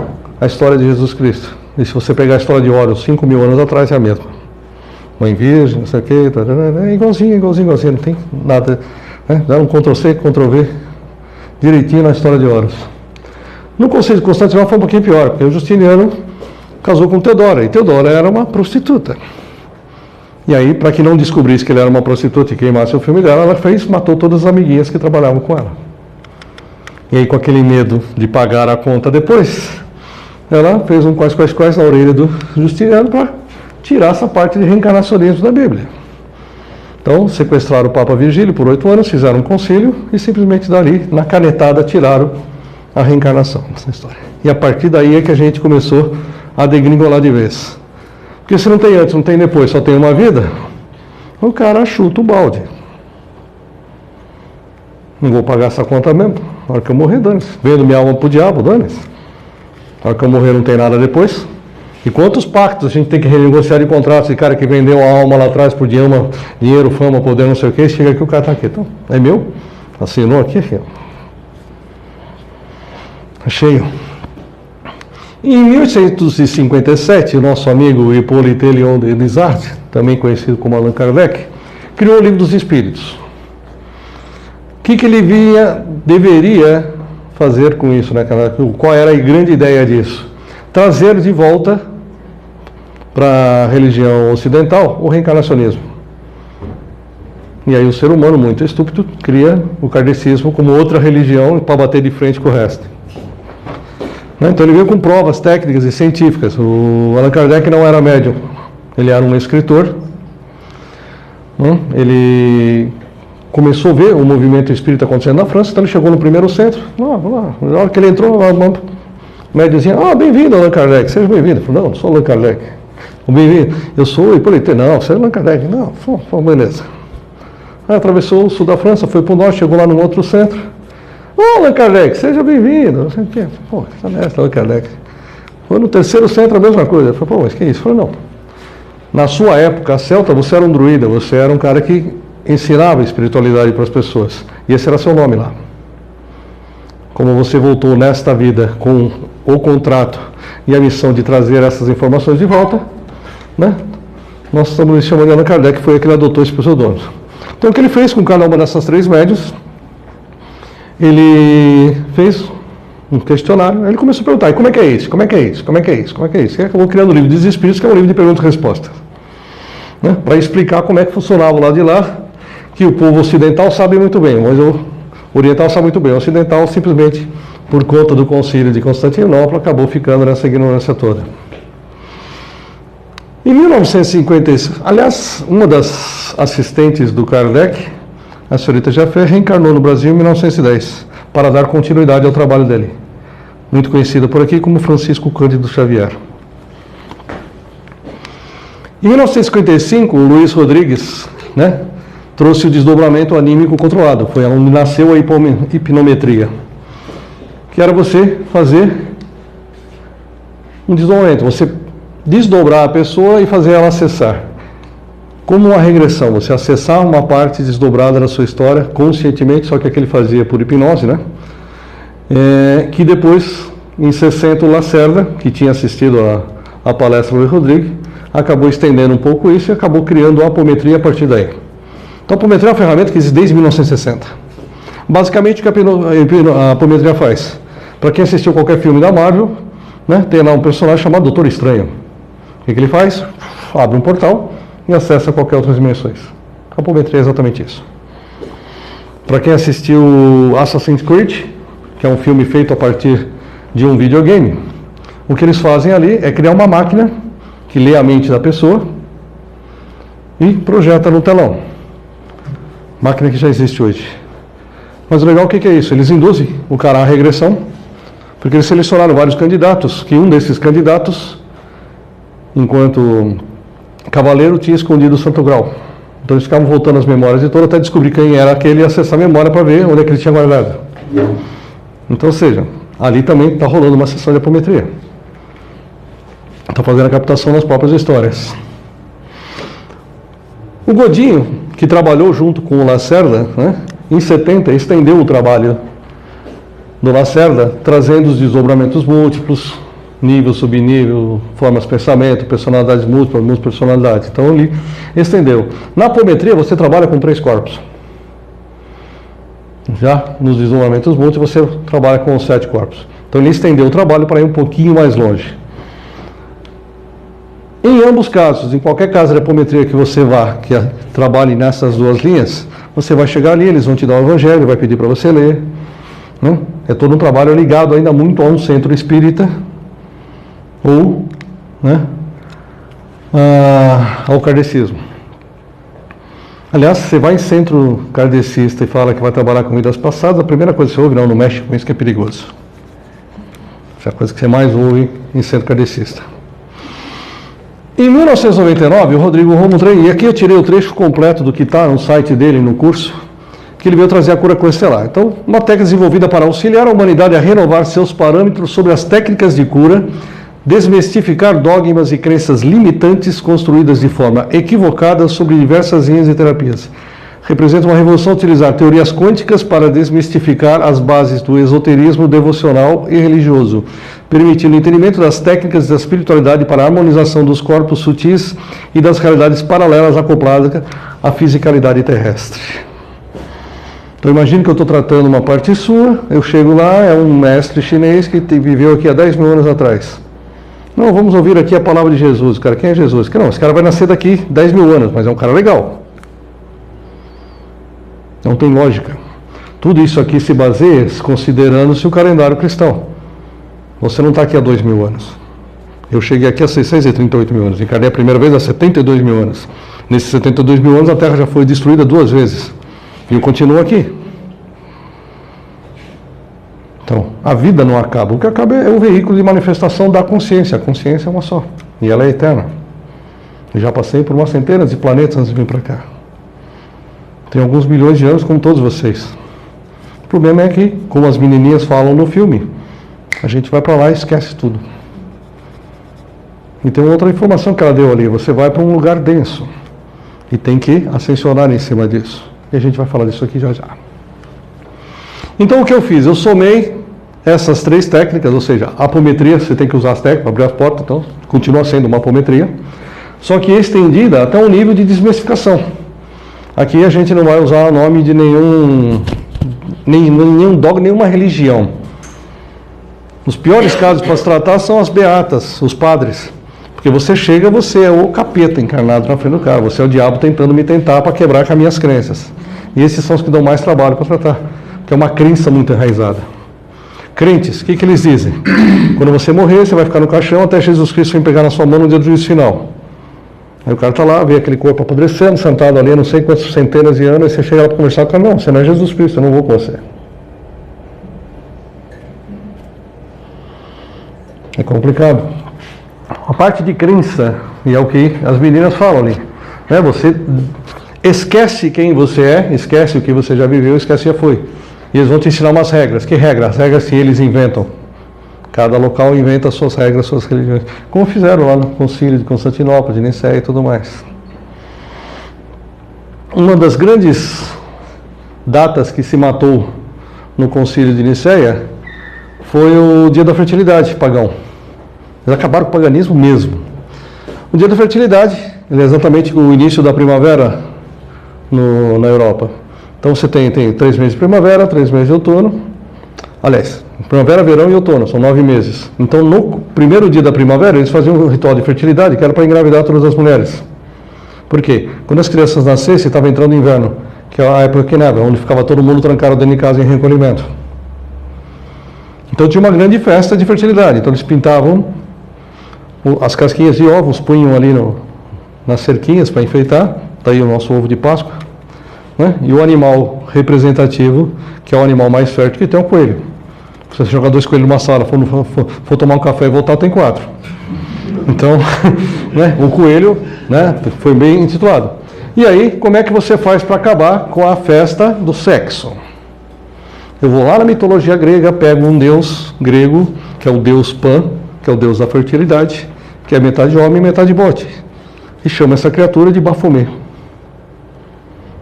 a história de Jesus Cristo. E se você pegar a história de Horus, 5.000 anos atrás, é a mesma. Mãe Virgem, não sei o quê, é igualzinho, não tem nada. Né? Dá um Ctrl-C, Ctrl-V, direitinho na história de Horus. No Concílio de Constantinopla foi um pouquinho pior, porque o Justiniano casou com Teodora, e Teodora era uma prostituta. E aí, para que não descobrisse que ele era uma prostituta e queimasse o filme dela, ela matou todas as amiguinhas que trabalhavam com ela. E aí, com aquele medo de pagar a conta depois, ela fez um quais na orelha do Justiniano para tirar essa parte de reencarnacionismo da Bíblia. Então, sequestraram o Papa Virgílio por 8 anos, fizeram um concílio e simplesmente dali, na canetada, tiraram a reencarnação nessa história. E a partir daí é que a gente começou a degringolar de vez. Porque se não tem antes, não tem depois, só tem uma vida, o cara chuta o balde. Não vou pagar essa conta mesmo. Na hora que eu morrer, dane-se. Vendo minha alma pro diabo, dane-se. Na hora que eu morrer, não tem nada depois. E quantos pactos a gente tem que renegociar de contratos? Esse cara que vendeu a alma lá atrás por dinheiro, fama, poder, não sei o que, chega aqui, o cara está aqui. Então, é meu? Assinou aqui, filho. Tá cheio. Em 1857, o nosso amigo Hippolyte Léon de Lizard, também conhecido como Allan Kardec, criou o Livro dos Espíritos. O que ele deveria fazer com isso, né? Qual era a grande ideia disso? Trazer de volta para a religião ocidental o reencarnacionismo. E aí o ser humano, muito estúpido, cria o kardecismo como outra religião para bater de frente com o resto. Então ele veio com provas técnicas e científicas. O Allan Kardec não era médium, ele era um escritor. Ele começou a ver o movimento espírita acontecendo na França, então ele chegou no primeiro centro. Na hora que ele entrou, o médiumzinho, bem-vindo, Allan Kardec, seja bem-vindo. Eu falei, não sou Allan Kardec. Bem-vindo, eu sou o Hippolyte. Não, você é Allan Kardec. Não, beleza. Aí atravessou o sul da França, foi para o norte, chegou lá num outro centro. Allan Kardec, seja bem-vindo. Pô, que nessa, Allan Kardec. Foi no terceiro centro a mesma coisa. Eu falei, mas que isso? Eu falei, não. Na sua época, celta, você era um druida, você era um cara que ensinava espiritualidade para as pessoas. E esse era seu nome lá. Como você voltou nesta vida com o contrato e a missão de trazer essas informações de volta, né? Nós estamos chamando de Allan Kardec, que foi aquele que adotou esse pseudônimo. Então o que ele fez com cada uma dessas três médios, ele fez um questionário, ele começou a perguntar, e como é que é isso? Como é que é isso? Como é que é isso? Como é que é isso? E acabou criando o livro dos Espíritos, que é um livro de perguntas e respostas, né? Para explicar como é que funcionava o lado de lá, que o povo ocidental sabe muito bem, mas o oriental sabe muito bem. O ocidental, simplesmente, por conta do concílio de Constantinopla, acabou ficando nessa ignorância toda. Em 1956, aliás, uma das assistentes do Kardec, a senhorita Jafé, reencarnou no Brasil em 1910, para dar continuidade ao trabalho dele, muito conhecida por aqui como Francisco Cândido Xavier. Em 1955, o Luiz Rodrigues, né, trouxe o desdobramento anímico controlado, foi onde nasceu a hipnometria, que era você fazer um desdobramento, você desdobrar a pessoa e fazer ela acessar. Como uma regressão, você acessar uma parte desdobrada da sua história conscientemente, só que aquele fazia por hipnose, né? Que depois, em 60, o Lacerda, que tinha assistido a palestra do Luiz Rodrigues, acabou estendendo um pouco isso e acabou criando a apometria a partir daí. Então, a apometria é uma ferramenta que existe desde 1960. Basicamente, o que a apometria faz? Para quem assistiu qualquer filme da Marvel, né, tem lá um personagem chamado Doutor Estranho. O que ele faz? Abre um portal e acessa qualquer outras dimensões. A apometria é exatamente isso. Para quem assistiu Assassin's Creed, que é um filme feito a partir de um videogame, o que eles fazem ali é criar uma máquina que lê a mente da pessoa e projeta no telão. Máquina que já existe hoje. Mas o legal, o que é isso? Eles induzem o cara à regressão, porque eles selecionaram vários candidatos, que um desses candidatos, enquanto cavaleiro, tinha escondido o Santo Grau. Então eles ficavam voltando as memórias de todo até descobrir quem era aquele e acessar a memória para ver onde é que ele tinha guardado. Então, ou seja, ali também está rolando uma sessão de apometria. Está fazendo a captação das próprias histórias. O Godinho, que trabalhou junto com o Lacerda, né, em 70, estendeu o trabalho do Lacerda, trazendo os desdobramentos múltiplos, nível, subnível, formas de pensamento, personalidades múltiplas, multipersonalidades. Então ele estendeu. Na apometria você trabalha com 3 corpos. Já nos desdobramentos múltiplos você trabalha com 7 corpos. Então ele estendeu o trabalho para ir um pouquinho mais longe. Em ambos casos, em qualquer caso de apometria que você vá, que trabalhe nessas duas linhas, você vai chegar ali, eles vão te dar o evangelho, vai pedir para você ler. Né? É todo um trabalho ligado ainda muito a um centro espírita, ou, né, ao kardecismo. Aliás, você vai em centro kardecista e fala que vai trabalhar com vidas passadas, a primeira coisa que você ouve, não mexe com isso que é perigoso. Essa é a coisa que você mais ouve em centro kardecista. Em 1999, o Rodrigo Romo, e aqui eu tirei o trecho completo do que está no site dele, no curso, que ele veio trazer a cura constelar. Então, uma técnica desenvolvida para auxiliar a humanidade a renovar seus parâmetros sobre as técnicas de cura, desmistificar dogmas e crenças limitantes construídas de forma equivocada sobre diversas linhas de terapias. Representa uma revolução utilizar teorias quânticas para desmistificar as bases do esoterismo devocional e religioso, permitindo o entendimento das técnicas da espiritualidade para a harmonização dos corpos sutis e das realidades paralelas acopladas à fisicalidade terrestre. Então imagine que eu estou tratando uma parte sua, eu chego lá, é um mestre chinês que viveu aqui há 10 mil anos atrás. Não, vamos ouvir aqui a palavra de Jesus. Cara, quem é Jesus? Que não, esse cara vai nascer daqui 10 mil anos, mas é um cara legal. Não tem lógica. Tudo isso aqui se baseia considerando-se o calendário cristão. Você não está aqui há 2 mil anos. Eu cheguei aqui há 638 mil anos. Encarnei a primeira vez há 72 mil anos. Nesses 72 mil anos a Terra já foi destruída 2 vezes. E eu continuo aqui. Então, a vida não acaba. O que acaba é o veículo de manifestação da consciência. A consciência é uma só. E ela é eterna. Eu já passei por umas centenas de planetas antes de vir para cá. Tem alguns milhões de anos como todos vocês. O problema é que, como as menininhas falam no filme, a gente vai para lá e esquece tudo. E tem outra informação que ela deu ali. Você vai para um lugar denso. E tem que ascensionar em cima disso. E a gente vai falar disso aqui já já. Então o que eu fiz? Eu somei essas 3 técnicas, ou seja, a apometria, você tem que usar as técnicas para abrir as portas, então continua sendo uma apometria, só que estendida até um nível de desmistificação. Aqui a gente não vai usar o nome de nenhum dogma, nenhuma religião. Os piores casos para se tratar são as beatas, os padres. Porque você chega, você é o capeta encarnado na frente do cara, você é o diabo tentando me tentar para quebrar com as minhas crenças. E esses são os que dão mais trabalho para tratar, porque é uma crença muito enraizada. Crentes, o que eles dizem? Quando você morrer, você vai ficar no caixão até Jesus Cristo vir pegar na sua mão no dia do juízo final. Aí o cara está lá, vê aquele corpo apodrecendo, sentado ali, não sei quantas centenas de anos, e você chega lá para conversar com o cara, não, você não é Jesus Cristo, eu não vou com você. É complicado. A parte de crença, e é o que as meninas falam ali, né? Você esquece quem você é, esquece o que você já viveu, esquece já foi. E eles vão te ensinar umas regras. Que regras? As regras que eles inventam. Cada local inventa as suas regras, suas religiões. Como fizeram lá no Concílio de Constantinopla, de Nicéia e tudo mais. Uma das grandes datas que se matou no Concílio de Nicéia foi o Dia da Fertilidade pagão. Eles acabaram com o paganismo mesmo. O Dia da Fertilidade, ele é exatamente o início da primavera na Europa. Então você tem 3 meses de primavera, 3 meses de outono. Aliás, primavera, verão e outono, são 9 meses. Então no primeiro dia da primavera eles faziam um ritual de fertilidade que era para engravidar todas as mulheres. Por quê? Quando as crianças nascessem, estava entrando o inverno, que é a época que neva, onde ficava todo mundo trancado dentro de casa em recolhimento. Então tinha uma grande festa de fertilidade. Então eles pintavam as casquinhas de ovos, punham ali nas cerquinhas para enfeitar. Daí o nosso ovo de Páscoa. Né? E o animal representativo, que é o animal mais fértil que tem, é o coelho. Se você jogar 2 coelhos numa sala, for tomar um café e voltar, tem 4. Então, né, o coelho, né, foi bem intitulado. E aí, como é que você faz para acabar com a festa do sexo? Eu vou lá na mitologia grega, pego um deus grego, que é o deus Pan, que é o deus da fertilidade, que é metade homem e metade bote, e chamo essa criatura de Bafomé.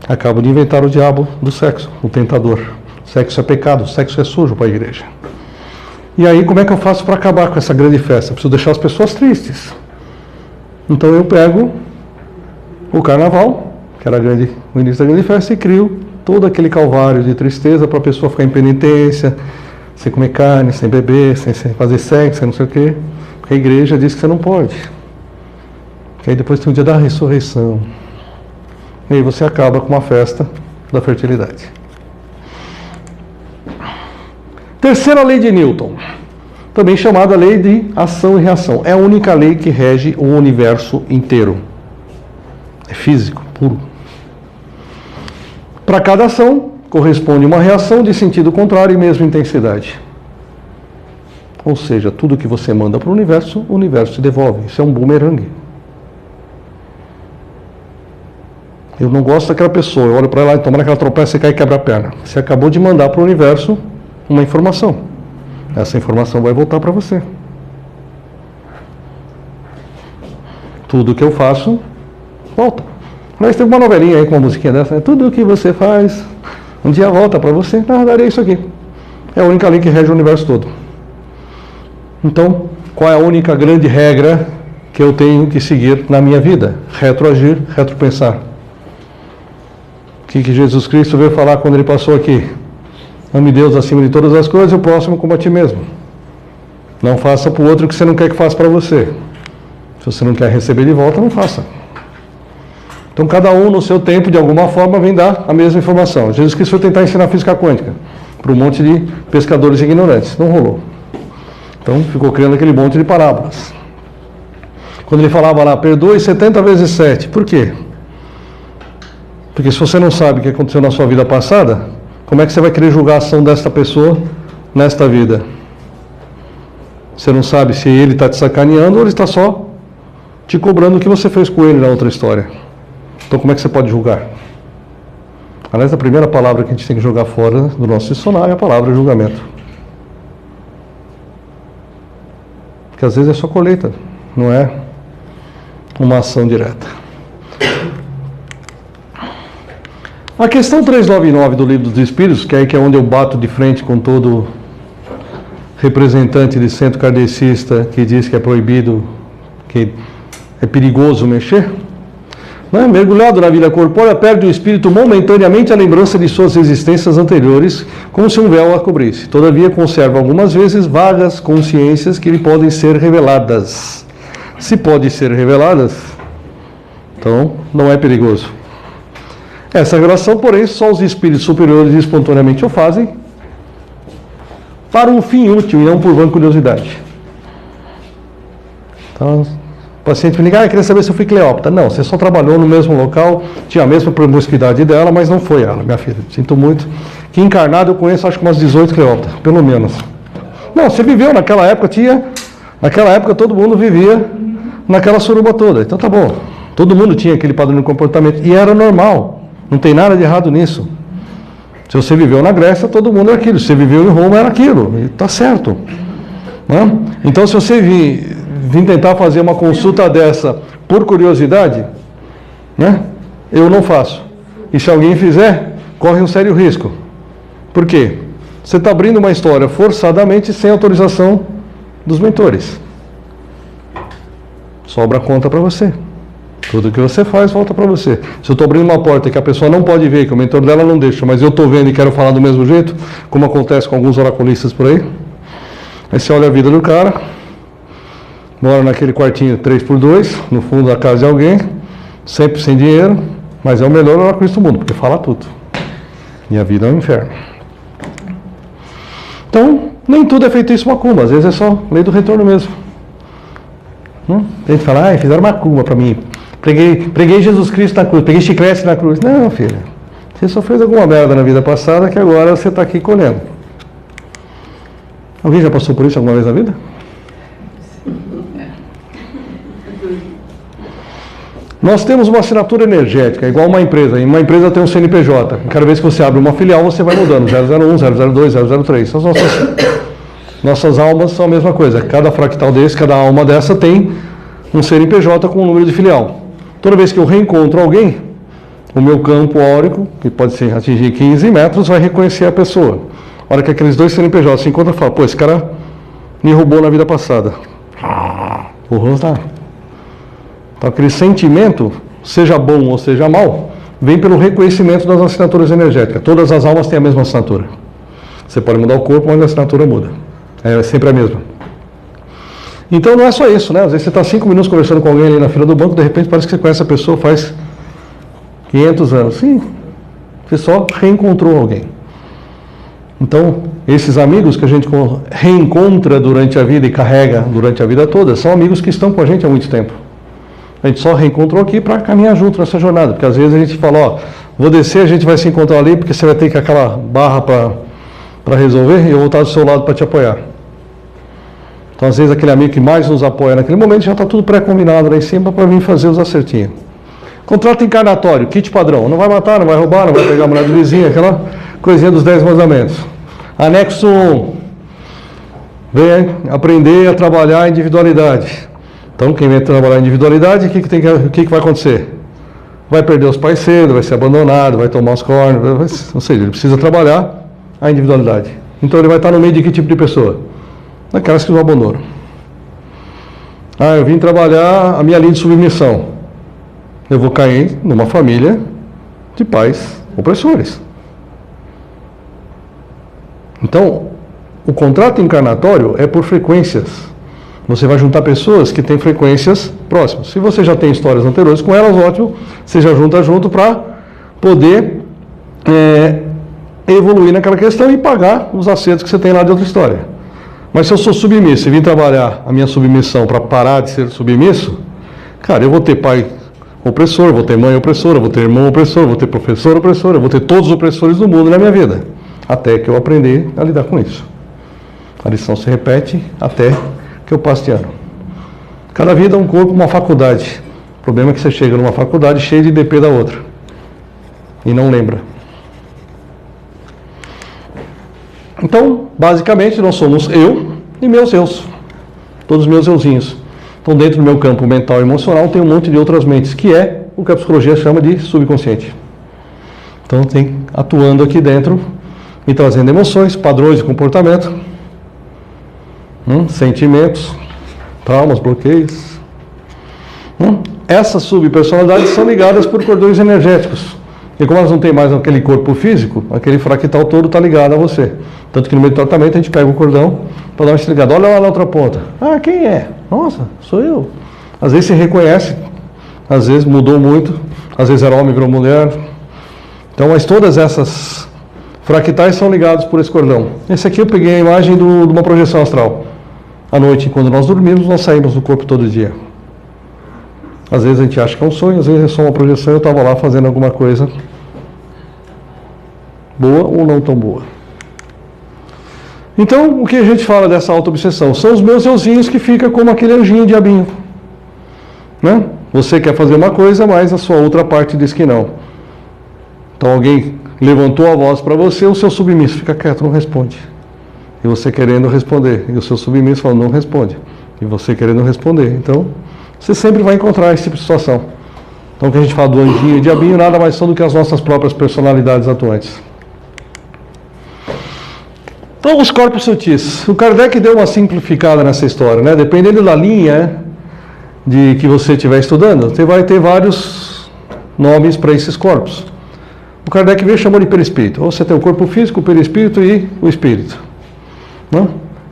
Acabo de inventar o diabo do sexo, o tentador. Sexo é pecado, sexo é sujo para a igreja. E aí, como é que eu faço para acabar com essa grande festa? Eu preciso deixar as pessoas tristes. Então eu pego o carnaval, que era o início da grande festa, e crio todo aquele calvário de tristeza para a pessoa ficar em penitência, sem comer carne, sem beber, sem fazer sexo, sem não sei o quê. Porque a igreja diz que você não pode. Porque aí depois tem o dia da ressurreição. E aí você acaba com uma festa da fertilidade. Terceira lei de Newton, também chamada lei de ação e reação. É a única lei que rege o universo inteiro. É físico, puro. Para cada ação, corresponde uma reação de sentido contrário e mesma intensidade. Ou seja, tudo que você manda para o universo te devolve. Isso é um bumerangue. Eu não gosto daquela pessoa, eu olho para ela e tomara que ela tropeça e cai e quebra a perna. Você acabou de mandar para o universo uma informação. Essa informação vai voltar para você. Tudo que eu faço, volta. Mas teve uma novelinha aí com uma musiquinha dessa, né? Tudo que você faz, um dia volta para você. Na verdade é isso aqui. É a única lei que rege o universo todo. Então, qual é a única grande regra que eu tenho que seguir na minha vida? Retroagir, retropensar. O que Jesus Cristo veio falar quando ele passou aqui? Ame Deus acima de todas as coisas e o próximo como a ti mesmo. Não faça para o outro o que você não quer que faça para você. Se você não quer receber de volta, não faça. Então cada um no seu tempo, de alguma forma, vem dar a mesma informação. Jesus Cristo foi tentar ensinar física quântica para um monte de pescadores ignorantes. Não rolou. Então ficou criando aquele monte de parábolas. Quando ele falava lá, perdoe 70 vezes 7. Por quê? Porque se você não sabe o que aconteceu na sua vida passada, como é que você vai querer julgar a ação desta pessoa nesta vida? Você não sabe se ele está te sacaneando ou ele está só te cobrando o que você fez com ele na outra história. Então como é que você pode julgar? Aliás, a primeira palavra que a gente tem que jogar fora do nosso dicionário é a palavra julgamento. Porque às vezes é só colheita, não é uma ação direta. A questão 399 do Livro dos Espíritos, que é onde eu bato de frente com todo representante de centro kardecista que diz que é proibido, que é perigoso mexer, né? Mergulhado na vida corpórea, perde o espírito momentaneamente a lembrança de suas existências anteriores, como se um véu a cobrisse. Todavia, conserva algumas vezes vagas consciências que lhe podem ser reveladas. Se pode ser reveladas, então não é perigoso. Essa revelação, porém, só os espíritos superiores espontaneamente o fazem para um fim útil e não por vã curiosidade. Então, o paciente me liga, queria saber se eu fui Cleópatra. Não, você só trabalhou no mesmo local, tinha a mesma promiscuidade dela, mas não foi ela, minha filha. Sinto muito. Que encarnado eu conheço, acho que umas 18 Cleópatras, pelo menos. Não, você viveu naquela época, naquela época todo mundo vivia naquela suruba toda. Então tá bom. Todo mundo tinha aquele padrão de comportamento. E era normal. Não tem nada de errado nisso. Se você viveu na Grécia, todo mundo era aquilo. Se você viveu em Roma, era aquilo. E tá certo. Né? Então, se você vir tentar fazer uma consulta dessa por curiosidade, né? Eu não faço. E se alguém fizer, corre um sério risco. Por quê? Você está abrindo uma história forçadamente sem autorização dos mentores. Sobra conta para você. Tudo que você faz volta para você. Se eu estou abrindo uma porta que a pessoa não pode ver, que o mentor dela não deixa, mas eu estou vendo e quero falar do mesmo jeito, como acontece com alguns oraculistas por aí, aí você olha a vida do cara, mora naquele quartinho 3x2, no fundo da casa de alguém, sempre sem dinheiro, mas é o melhor oraculista do mundo, porque fala tudo. E a vida é um inferno. Então, nem tudo é feitiço macumba, às vezes é só lei do retorno mesmo. A gente fala, fizeram uma macumba para mim. Preguei Jesus Cristo na cruz, peguei chiclete na cruz. Não, filha. Você só fez alguma merda na vida passada que agora você está aqui colhendo. Alguém já passou por isso alguma vez na vida? Nós temos uma assinatura energética, igual uma empresa. Uma empresa tem um CNPJ. Cada vez que você abre uma filial, você vai mudando. 001, 002, 003. As nossas almas são a mesma coisa. Cada fractal desse, cada alma dessa tem um CNPJ com um número de filial. Toda vez que eu reencontro alguém, o meu campo áurico, que pode atingir 15 metros, vai reconhecer a pessoa. A hora que aqueles dois CNPJs se encontram, fala, esse cara me roubou na vida passada. Vou rosnar. Então, aquele sentimento, seja bom ou seja mal, vem pelo reconhecimento das assinaturas energéticas. Todas as almas têm a mesma assinatura. Você pode mudar o corpo, mas a assinatura muda. É sempre a mesma. Então não é só isso, né? Às vezes você está 5 minutos conversando com alguém ali na fila do banco, de repente parece que você conhece a pessoa faz 500 anos. Sim, você só reencontrou alguém. Então, esses amigos que a gente reencontra durante a vida e carrega durante a vida toda, são amigos que estão com a gente há muito tempo. A gente só reencontrou aqui para caminhar junto nessa jornada, porque às vezes a gente fala, vou descer, a gente vai se encontrar ali, porque você vai ter que aquela barra para resolver, e eu vou estar do seu lado para te apoiar. Então, às vezes, aquele amigo que mais nos apoia naquele momento já está tudo pré-combinado lá em cima para vir fazer os acertinhos. Contrato encarnatório, kit padrão. Não vai matar, não vai roubar, não vai pegar a mulher do vizinho, aquela coisinha dos 10 mandamentos. Anexo 1. Vem aprender a trabalhar a individualidade. Então, quem vem trabalhar a individualidade, o que vai acontecer? Vai perder os pais cedo, vai ser abandonado, vai tomar os cornos, ou seja, ele precisa trabalhar a individualidade. Então, ele vai estar no meio de que tipo de pessoa? Daquelas que o abandonam. Eu vim trabalhar a minha linha de submissão. Eu vou cair numa família de pais opressores. Então, o contrato encarnatório é por frequências. Você vai juntar pessoas que têm frequências próximas. Se você já tem histórias anteriores com elas, ótimo, você já junta junto para poder evoluir naquela questão e pagar os acertos que você tem lá de outra história. Mas se eu sou submisso e vim trabalhar a minha submissão para parar de ser submisso, cara, eu vou ter pai opressor, vou ter mãe opressora, vou ter irmão opressor, vou ter professor opressor, eu vou ter todos os opressores do mundo na minha vida, até que eu aprender a lidar com isso. A lição se repete até que eu passe de ano. Cada vida é um corpo, uma faculdade. O problema é que você chega numa faculdade cheia de DP da outra e não lembra. Então, basicamente, nós somos eu e meus eus. Todos os meus euzinhos. Então, dentro do meu campo mental e emocional, tem um monte de outras mentes, que é o que a psicologia chama de subconsciente. Então, tem atuando aqui dentro, me trazendo emoções, padrões de comportamento, sentimentos, traumas, bloqueios. essas subpersonalidades são ligadas por cordões energéticos. E como elas não têm mais aquele corpo físico, aquele fractal todo está ligado a você. Tanto que no meio do tratamento a gente pega o cordão para dar uma desligada. Olha lá na outra ponta. Ah, quem é? Nossa, sou eu. Às vezes se reconhece, às vezes mudou muito, às vezes era homem, virou mulher. Então, mas todas essas fractais são ligados por esse cordão. Esse aqui eu peguei a imagem de uma projeção astral. À noite, quando nós dormimos, nós saímos do corpo todo dia. Às vezes a gente acha que é um sonho, às vezes é só uma projeção. Eu estava lá fazendo alguma coisa boa ou não tão boa. Então, o que a gente fala dessa auto-obsessão? São os meus euzinhos que ficam como aquele anjinho diabinho. Né? Você quer fazer uma coisa, mas a sua outra parte diz que não. Então alguém levantou a voz para você, o seu submisso fica quieto, não responde. E você querendo responder, e o seu submisso fala, não responde. E você querendo responder. Então, você sempre vai encontrar esse tipo de situação. Então, o que a gente fala do anjinho e diabinho, nada mais são do que as nossas próprias personalidades atuantes. Então, os corpos sutis. O Kardec deu uma simplificada nessa história, né? Dependendo da linha de que você estiver estudando, você vai ter vários nomes para esses corpos. O Kardec veio e chamou de perispírito. Ou você tem o corpo físico, o perispírito e o espírito. Não?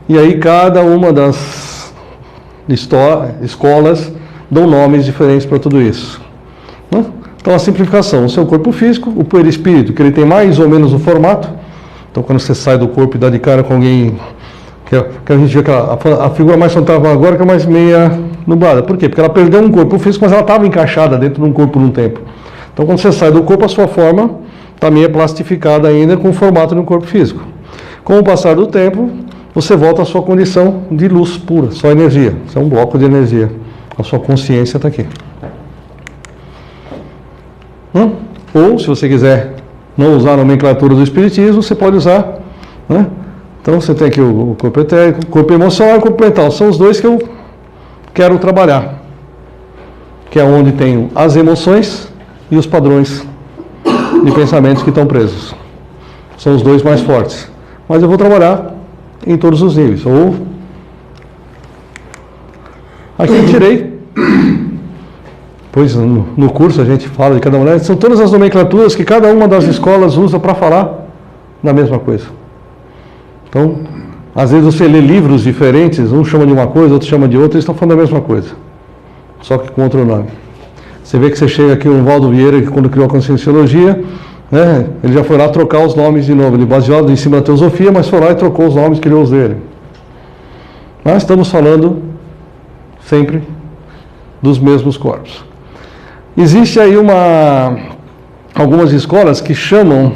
E aí cada uma das escolas dão nomes diferentes para tudo isso. Não? Então a simplificação, o seu corpo físico, o perispírito, que ele tem mais ou menos o formato. Então quando você sai do corpo e dá de cara com alguém, que a gente vê que a figura mais frontal agora que é mais meia nublada. Por quê? Porque ela perdeu um corpo físico, mas ela estava encaixada dentro de um corpo por um tempo. Então quando você sai do corpo, a sua forma também é plastificada ainda com o formato de um corpo físico. Com o passar do tempo, você volta à sua condição de luz pura, só energia. Você é um bloco de energia. A sua consciência está aqui. Ou, se você quiser não usar a nomenclatura do espiritismo, você pode usar. Né? Então você tem aqui o corpo etérico, o corpo emocional e o corpo mental. São os dois que eu quero trabalhar. Que é onde tem as emoções e os padrões de pensamentos que estão presos. São os dois mais fortes. Mas eu vou trabalhar em todos os níveis. Ou aqui eu tirei, pois no curso a gente fala de cada uma delas, são todas as nomenclaturas que cada uma das escolas usa para falar da mesma coisa. Então, às vezes você lê livros diferentes, um chama de uma coisa, outro chama de outra, eles estão falando da mesma coisa, só que com outro nome. Você vê que você chega aqui, o Valdo Vieira, que quando criou a Conscienciologia, né, ele já foi lá trocar os nomes de novo. Ele baseado em cima da teosofia, mas foi lá e trocou os nomes, criou os dele. Mas estamos falando sempre dos mesmos corpos. Existe aí algumas escolas que chamam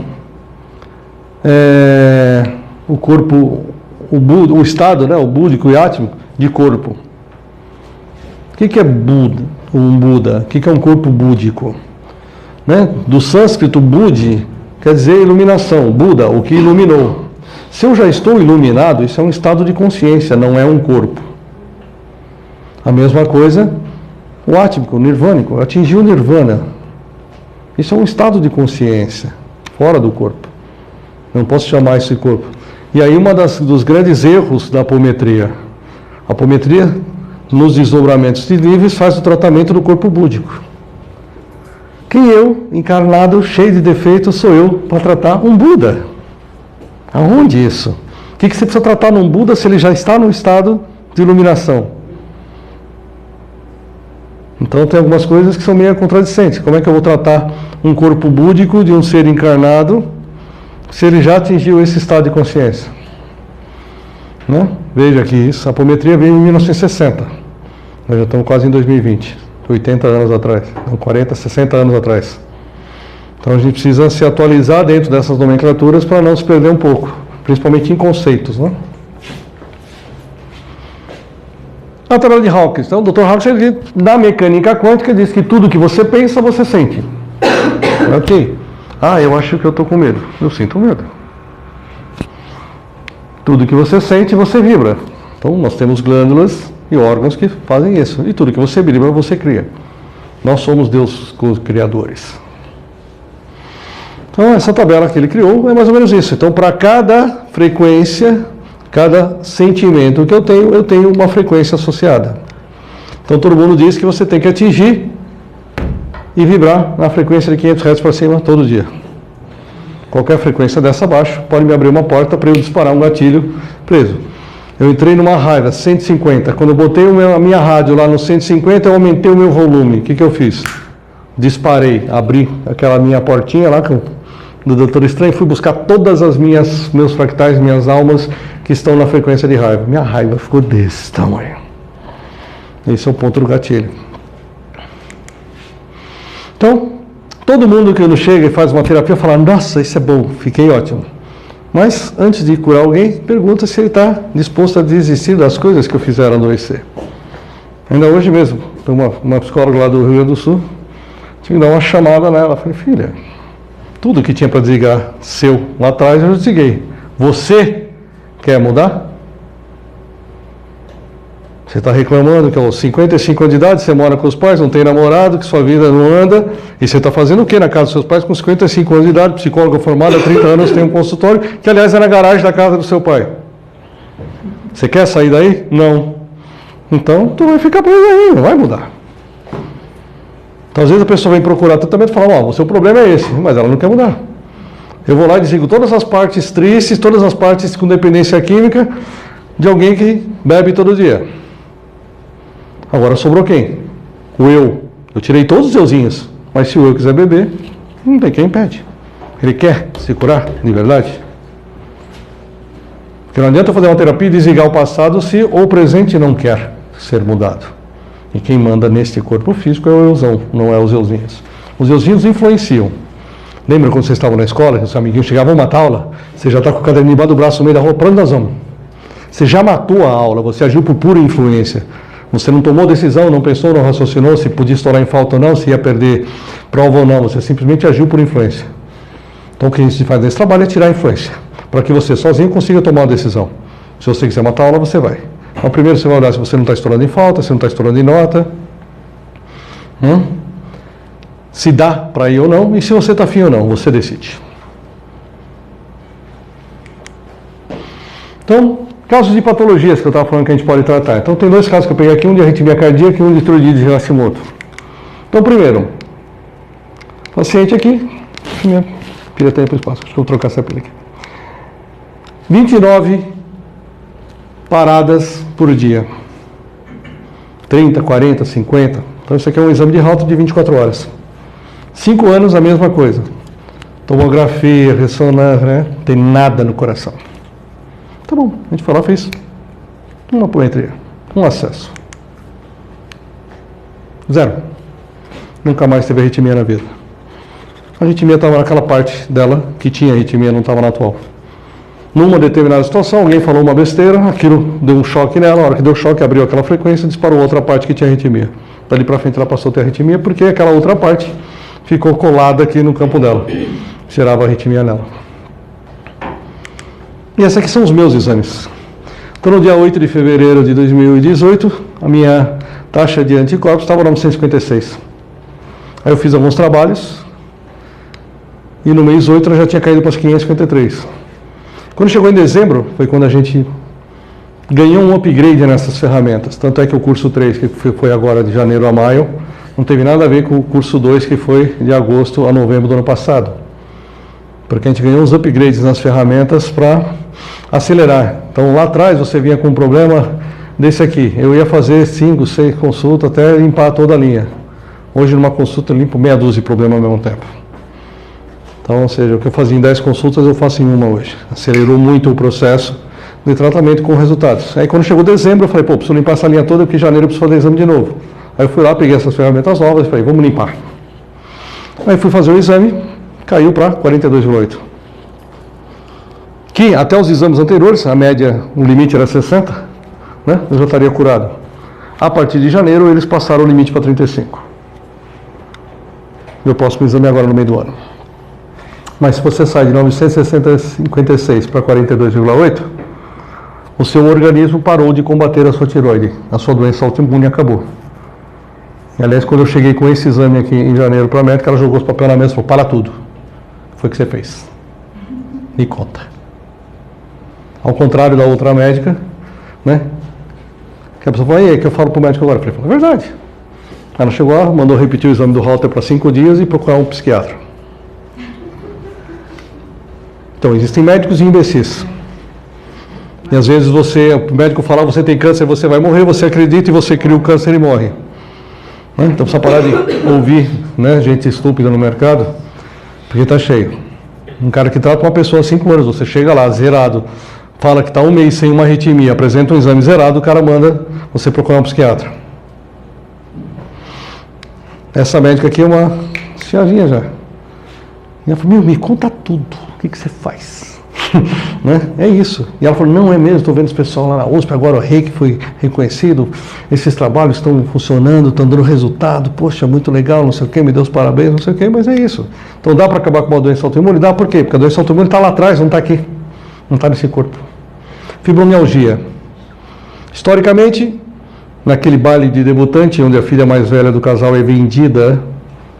o corpo, o estado, né, o búdico e átmico, de corpo. O que é Buda? Um Buda? O que é um corpo búdico? Né? Do sânscrito Budi quer dizer iluminação, Buda, o que iluminou. Se eu já estou iluminado, isso é um estado de consciência, não é um corpo. A mesma coisa, o átmico, o nirvânico, atingir o nirvana. Isso é um estado de consciência, fora do corpo. Eu não posso chamar isso de corpo. E aí dos grandes erros da apometria. A apometria, nos desdobramentos de níveis, faz o tratamento do corpo búdico. Quem eu, encarnado, cheio de defeitos, sou eu para tratar um Buda? Aonde isso? O que você precisa tratar num Buda se ele já está no estado de iluminação? Então tem algumas coisas que são meio contradicentes. Como é que eu vou tratar um corpo búdico de um ser encarnado se ele já atingiu esse estado de consciência? Né? Veja aqui isso, a apometria veio em 1960. Nós já estamos quase em 2020. 80 anos atrás, 40, 60 anos atrás. Então a gente precisa se atualizar dentro dessas nomenclaturas para não se perder um pouco, principalmente em conceitos. Né? A tabela de Hawkins. Então o Dr. Hawkins, na mecânica quântica, diz que tudo que você pensa, você sente. Ok. Eu acho que eu estou com medo. Eu sinto medo. Tudo que você sente, você vibra. Então nós temos glândulas e órgãos que fazem isso. E tudo que você vibra, você cria. Nós somos Deus criadores. Então, essa tabela que ele criou é mais ou menos isso. Então, para cada frequência, cada sentimento que eu tenho uma frequência associada. Então, todo mundo diz que você tem que atingir e vibrar na frequência de 500 Hz para cima todo dia. Qualquer frequência dessa abaixo pode me abrir uma porta para eu disparar um gatilho preso. Eu entrei numa raiva, 150. Quando eu botei a minha rádio lá no 150, eu aumentei o meu volume. O que eu fiz? Disparei, abri aquela minha portinha lá do Doutor Estranho e fui buscar todas as meus fractais, minhas almas que estão na frequência de raiva. Minha raiva ficou desse tamanho. Esse é o ponto do gatilho. Então, todo mundo que não chega e faz uma terapia fala, nossa, isso é bom, fiquei ótimo. Mas, antes de curar alguém, pergunta se ele está disposto a desistir das coisas que eu fizeram adoecer. Ainda hoje mesmo, tem uma psicóloga lá do Rio Grande do Sul, tive que dar uma chamada nela. Falei, filha, tudo que tinha para desligar seu lá atrás eu já desliguei. Você quer mudar? Você está reclamando que aos 55 anos de idade você mora com os pais, não tem namorado, que sua vida não anda, e você está fazendo o que na casa dos seus pais com 55 anos de idade, psicóloga formada há 30 anos, tem um consultório, que aliás é na garagem da casa do seu pai. Você quer sair daí? Não. Então, tu vai ficar preso aí, não vai mudar. Então, às vezes a pessoa vem procurar tratamento e fala, o seu problema é esse, mas ela não quer mudar. Eu vou lá e desligo todas as partes tristes, todas as partes com dependência química de alguém que bebe todo dia. Agora sobrou quem? O eu. Eu tirei todos os euzinhos, mas se o eu quiser beber, não tem quem impede. Ele quer se curar de verdade. Porque não adianta fazer uma terapia e desligar o passado se o presente não quer ser mudado. E quem manda neste corpo físico é o euzão, não é os euzinhos. Os euzinhos influenciam. Lembra quando vocês estavam na escola, que os amiguinhos chegavam a matar a aula? Você já está com o caderno embaixo do braço no meio da rua, para onde nós vamos? Você já matou a aula, você agiu por pura influência. Você não tomou decisão, não pensou, não raciocinou se podia estourar em falta ou não, se ia perder prova ou não. Você simplesmente agiu por influência. Então o que a gente faz nesse trabalho é tirar a influência, para que você sozinho consiga tomar uma decisão. Se você quiser matar a aula, você vai. Então primeiro você vai olhar se você não está estourando em falta, se não está estourando em nota. Se dá para ir ou não, e se você está afim ou não, você decide. Então, casos de patologias que eu estava falando que a gente pode tratar. Então tem dois casos que eu peguei aqui, um de arritmia cardíaca e um de tiroidite de Hashimoto. Então primeiro, paciente aqui, minha pilha está aí para o espaço, acho que eu vou trocar essa pilha aqui. 29 paradas por dia. 30, 40, 50. Então isso aqui é um exame de Holter de 24 horas. 5 anos a mesma coisa. Tomografia, ressonância, né? Não tem nada no coração. Tá bom, a gente foi lá, fez uma apometria, um acesso. 0. Nunca mais teve arritmia na vida. A arritmia estava naquela parte dela que tinha arritmia, não estava na atual. Numa determinada situação, alguém falou uma besteira, aquilo deu um choque nela, a hora que deu choque, abriu aquela frequência e disparou outra parte que tinha arritmia. Dali para frente ela passou a ter arritmia porque aquela outra parte ficou colada aqui no campo dela. Gerava arritmia nela. E esses aqui são os meus exames. Então, no dia 8 de fevereiro de 2018, a minha taxa de anticorpos estava 956. Aí eu fiz alguns trabalhos, e no mês 8 ela já tinha caído para as 553. Quando chegou em dezembro, foi quando a gente ganhou um upgrade nessas ferramentas. Tanto é que o curso 3, que foi agora de janeiro a maio, não teve nada a ver com o curso 2, que foi de agosto a novembro do ano passado. Porque a gente ganhou uns upgrades nas ferramentas para acelerar. Então lá atrás você vinha com um problema desse aqui. Eu ia fazer 5, 6 consultas até limpar toda a linha. Hoje numa consulta eu limpo meia dúzia de problemas ao mesmo tempo. Então, ou seja, o que eu fazia em 10 consultas eu faço em uma hoje. Acelerou muito o processo de tratamento com resultados. Aí quando chegou dezembro eu falei, preciso limpar essa linha toda porque em janeiro eu preciso fazer exame de novo. Aí eu fui lá, peguei essas ferramentas novas e falei, vamos limpar. Aí fui fazer o exame, caiu para 42,8. Que até os exames anteriores, a média, o limite era 60, né? Eu já estaria curado. A partir de janeiro eles passaram o limite para 35. Meu próximo exame é agora no meio do ano. Mas se você sai de 956 para 42,8, o seu organismo parou de combater a sua tireoide. A sua doença autoimune acabou. E, aliás, quando eu cheguei com esse exame aqui em janeiro para a médica, ela jogou os papéis na mesa e falou, para tudo. Foi o que você fez. Me conta. Ao contrário da outra médica, né? Que a pessoa falou, e aí, que eu falo para o médico agora? Eu falei, é verdade. Ela chegou lá, mandou repetir o exame do Holter para 5 dias e procurar um psiquiatra. Então, existem médicos e imbecis. E às vezes o médico fala, você tem câncer, você vai morrer, você acredita e você cria o câncer e morre. Então precisa parar de ouvir, né, gente estúpida no mercado, porque está cheio. Um cara que trata uma pessoa há 5 anos, você chega lá zerado, fala que está 1 mês sem uma arritmia, apresenta um exame zerado, o cara manda você procurar um psiquiatra. Essa médica aqui é uma senhorinha já. E ela falou, me conta tudo, o que você faz? Né? É isso. E ela falou, não é mesmo, estou vendo esse pessoal lá na USP, agora o reiki foi reconhecido, esses trabalhos estão funcionando, estão dando resultado, poxa, muito legal, não sei o que, me deu os parabéns, não sei o que, mas é isso. Então dá para acabar com uma doença autoimune? Dá, por quê? Porque a doença autoimune está lá atrás, não está aqui, não está nesse corpo. Fibromialgia. Historicamente, naquele baile de debutante, onde a filha mais velha do casal é vendida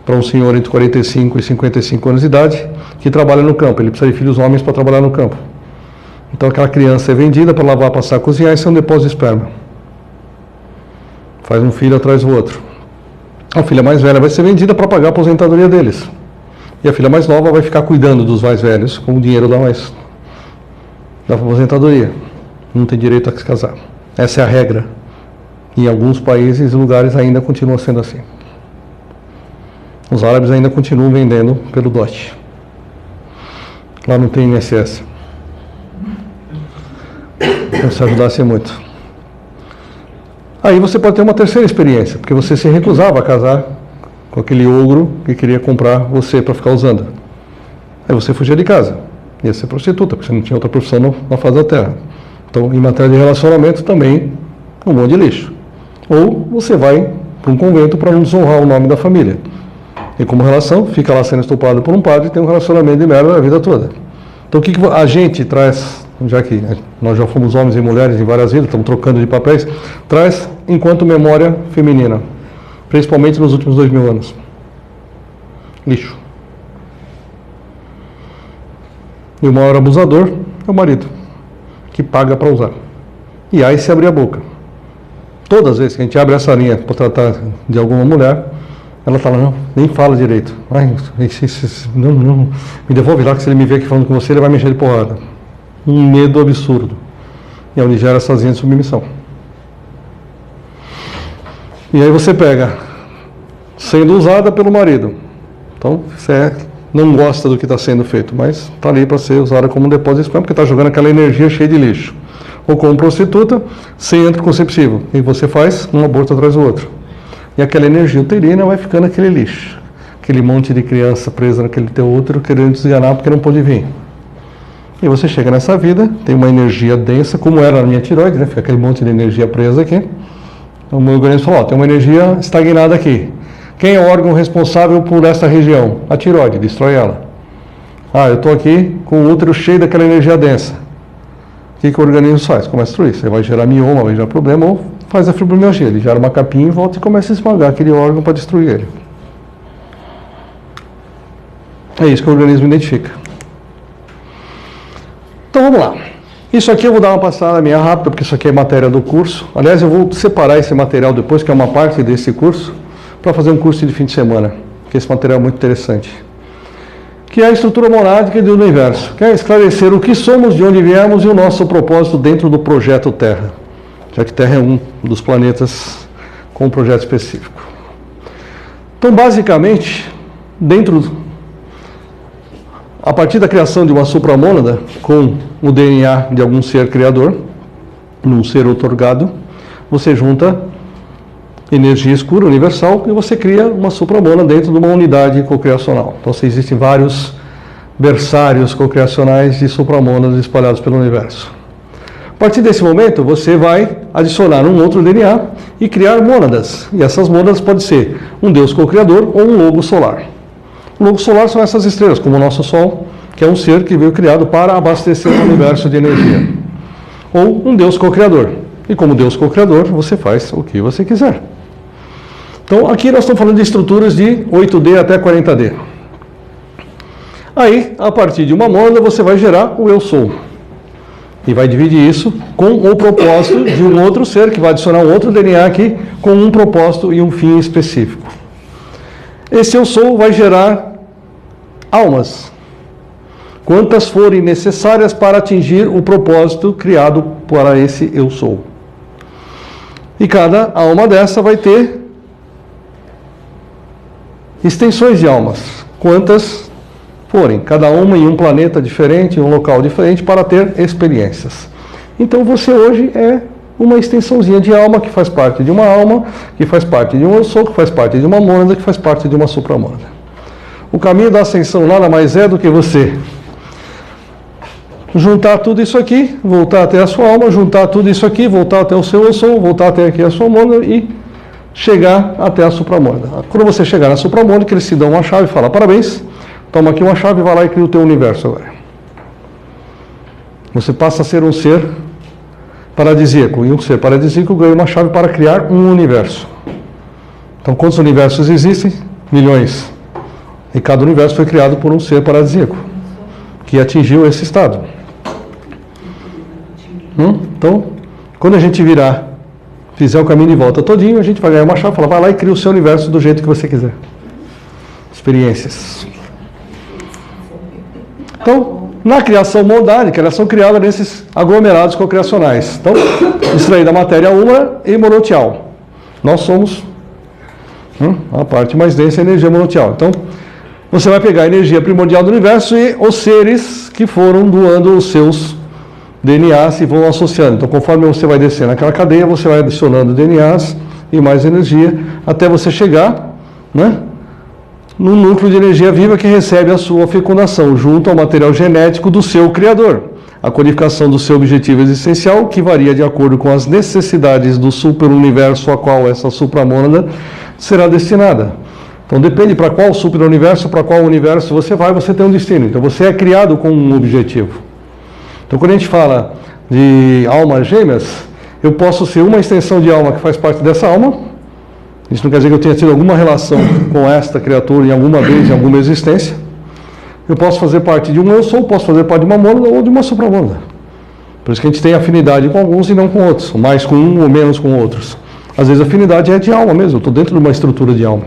para um senhor entre 45 e 55 anos de idade, que trabalha no campo. Ele precisa de filhos homens para trabalhar no campo. Então aquela criança é vendida para lavar, passar, cozinhar e ser um depósito de esperma. Faz um filho atrás do outro. A filha mais velha vai ser vendida para pagar a aposentadoria deles. E a filha mais nova vai ficar cuidando dos mais velhos, com o dinheiro da aposentadoria. Não tem direito a se casar. Essa é a regra. Em alguns países e lugares ainda continua sendo assim. Os árabes ainda continuam vendendo pelo dote. Lá não tem INSS. Isso ajudasse muito. Aí você pode ter uma terceira experiência, porque você se recusava a casar com aquele ogro que queria comprar você para ficar usando. Aí você fugia de casa. Ia ser prostituta, porque você não tinha outra profissão na face da terra. Então, em matéria de relacionamento, também um monte de lixo. Ou você vai para um convento para não desonrar o nome da família. E como relação, fica lá sendo estuprado por um padre e tem um relacionamento de merda a vida toda. Então o que a gente traz, já que nós já fomos homens e mulheres em várias vidas, estamos trocando de papéis, traz enquanto memória feminina, principalmente nos últimos 2000 anos. Lixo. E o maior abusador é o marido, que paga para usar. E aí se abrir a boca. Todas as vezes que a gente abre essa linha para tratar de alguma mulher, ela fala, não, nem fala direito. Ai, não, me devolve lá que se ele me ver aqui falando com você, ele vai me encher de porrada. Um medo absurdo. E é onde gera essa linha de submissão. E aí você pega, sendo usada pelo marido. Então, você não gosta do que está sendo feito, mas está ali para ser usada como um depósito de esperma, porque está jogando aquela energia cheia de lixo. Ou como prostituta, sem anticonceptivo. E você faz um aborto atrás do outro. E aquela energia uterina vai ficando aquele lixo. Aquele monte de criança presa naquele teu útero, querendo desganar porque não pôde vir. E você chega nessa vida, tem uma energia densa, como era na minha tireoide, né? Fica aquele monte de energia presa aqui. Então, o meu organismo falou, tem uma energia estagnada aqui. Quem é o órgão responsável por essa região? A tireoide, destrói ela. Eu estou aqui com o útero cheio daquela energia densa. O que o organismo faz? Começa a destruir. Você vai gerar mioma, vai gerar problema, ou faz a fibromialgia. Ele gera uma capinha em volta e começa a esmagar aquele órgão para destruir ele. É isso que o organismo identifica. Então vamos lá. Isso aqui eu vou dar uma passada minha rápida, porque isso aqui é matéria do curso. Aliás, eu vou separar esse material depois, que é uma parte desse curso, para fazer um curso de fim de semana, porque esse material é muito interessante. Que é a estrutura monádica do universo, que é esclarecer o que somos, de onde viemos e o nosso propósito dentro do projeto Terra, já que Terra é um dos planetas com um projeto específico. Então, basicamente, a partir da criação de uma supramônada, com o DNA de algum ser criador, num ser outorgado, você junta energia escura universal e você cria uma supramônada dentro de uma unidade cocriacional. Então, existem vários berçários cocriacionais de supramônadas espalhados pelo universo. A partir desse momento, você vai adicionar um outro DNA e criar mônadas. E essas mônadas podem ser um Deus co-criador ou um logo solar. O logo solar são essas estrelas, como o nosso Sol, que é um ser que veio criado para abastecer o universo de energia. Ou um Deus co-criador. E como Deus co-criador, você faz o que você quiser. Então, aqui nós estamos falando de estruturas de 8D até 40D. Aí, a partir de uma mônada, você vai gerar o Eu Sou. E vai dividir isso com o propósito de um outro ser, que vai adicionar um outro DNA aqui, com um propósito e um fim específico. Esse eu sou vai gerar almas, quantas forem necessárias para atingir o propósito criado para esse eu sou. E cada alma dessa vai ter extensões de almas, quantas forem, cada uma em um planeta diferente, em um local diferente, para ter experiências. Então você hoje é uma extensãozinha de alma, que faz parte de uma alma, que faz parte de um eu sou, que faz parte de uma mônada, que faz parte de uma supramônada. O caminho da ascensão nada mais é do que você juntar tudo isso aqui, voltar até a sua alma, juntar tudo isso aqui, voltar até o seu eu sou, voltar até aqui a sua mônada e chegar até a supramônada. Quando você chegar na supramônada, eles te dão uma chave e falam: parabéns, toma aqui uma chave e vai lá e cria o teu universo agora. Você passa a ser um ser paradisíaco, e um ser paradisíaco ganha uma chave para criar um universo. Então, quantos universos existem? Milhões. E cada universo foi criado por um ser paradisíaco, que atingiu esse estado. Então, quando a gente fizer o caminho de volta todinho, a gente vai ganhar uma chave e falar: vai lá e cria o seu universo do jeito que você quiser. Experiências. Então, na criação modal, que elas são criadas nesses aglomerados cocriacionais. Então, extraída a matéria uma e monotial. Nós somos a parte mais densa, a energia monotial. Então, você vai pegar a energia primordial do universo e os seres que foram doando os seus DNAs e vão associando. Então, conforme você vai descendo naquela cadeia, você vai adicionando DNAs e mais energia, até você chegar, no núcleo de energia viva que recebe a sua fecundação, junto ao material genético do seu criador. A codificação do seu objetivo existencial, que varia de acordo com as necessidades do superuniverso a qual essa supramônada será destinada. Então depende para qual superuniverso, para qual universo você vai, você tem um destino. Então você é criado com um objetivo. Então quando a gente fala de almas gêmeas, eu posso ser uma extensão de alma que faz parte dessa alma. Isso não quer dizer que eu tenha tido alguma relação com esta criatura em alguma vez, em alguma existência. Eu posso fazer parte de um eu sou, posso fazer parte de uma mônada ou de uma supramônada. Por isso que a gente tem afinidade com alguns e não com outros, mais com um ou menos com outros. Às vezes a afinidade é de alma mesmo, eu estou dentro de uma estrutura de alma.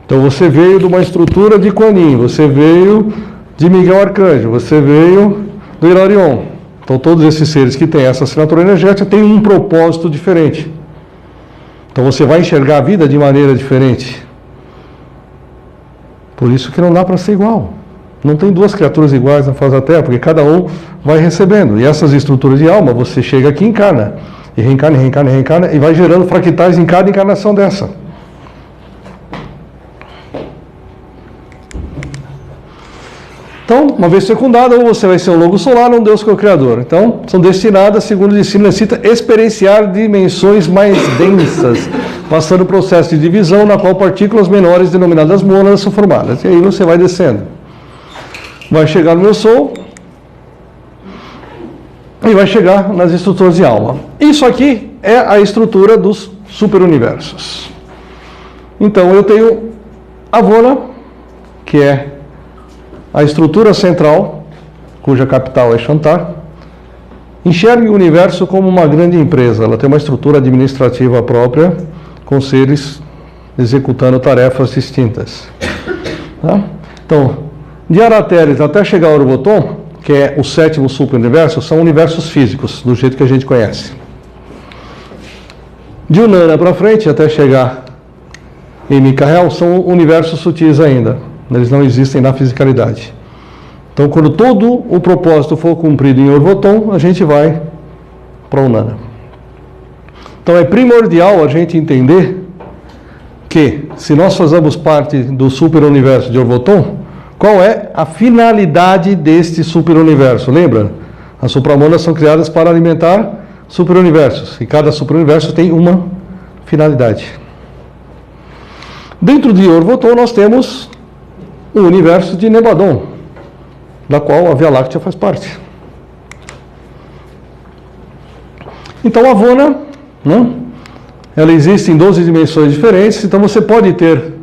Então você veio de uma estrutura de Kuan Yin, você veio de Miguel Arcanjo, você veio do Hilarion. Então todos esses seres que têm essa assinatura energética têm um propósito diferente. Então você vai enxergar a vida de maneira diferente. Por isso que não dá para ser igual. Não tem duas criaturas iguais na face da Terra, porque cada um vai recebendo. E essas estruturas de alma, você chega aqui e encarna. E reencarna, reencarna, reencarna, e vai gerando fractais em cada encarnação dessa. Então, uma vez fecundada, ou você vai ser um logo solar ou um Deus co-criador. Então, são destinadas, segundo o destino, necessita experienciar dimensões mais densas, passando o processo de divisão, na qual partículas menores, denominadas mônadas, são formadas. E aí você vai descendo. Vai chegar no meu Sol e vai chegar nas estruturas de alma. Isso aqui é a estrutura dos superuniversos. Então, eu tenho a Vona, que é a estrutura central, cuja capital é Shantar. Enxergue o universo como uma grande empresa. Ela tem uma estrutura administrativa própria, com seres executando tarefas distintas. Tá? Então, de Arateres até chegar ao Orvoton, que é o sétimo superuniverso, são universos físicos, do jeito que a gente conhece. De Unana para frente, até chegar em Mikael, são universos sutis ainda. Eles não existem na fisicalidade. Então, quando todo o propósito for cumprido em Orvoton, a gente vai para Unana. Então, é primordial a gente entender que, se nós fazemos parte do superuniverso de Orvoton, qual é a finalidade deste superuniverso? Lembra? As supramônadas são criadas para alimentar superuniversos. E cada superuniverso tem uma finalidade. Dentro de Orvoton, nós temos o universo de Nebadon, da qual a Via Láctea faz parte. Então a Vona, ela existe em 12 dimensões diferentes, então você pode ter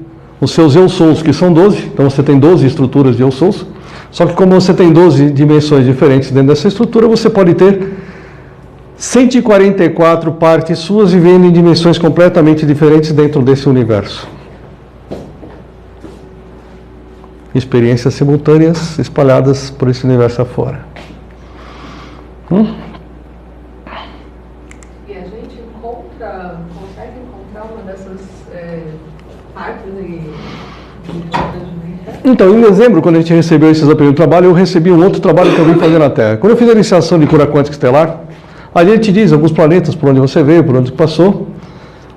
os seus eu-souls, que são 12, então você tem 12 estruturas de eu-souls, Só que como você tem 12 dimensões diferentes dentro dessa estrutura, você pode ter 144 partes suas vivendo em dimensões completamente diferentes dentro desse universo. Experiências simultâneas espalhadas por esse universo afora. E a gente consegue encontrar uma dessas partes de Então, em dezembro, quando a gente recebeu esse desafio do trabalho, eu recebi um outro trabalho que eu vim fazer na Terra. Quando eu fiz a iniciação de cura quântica estelar, ali ele te diz alguns planetas, por onde você veio, por onde passou,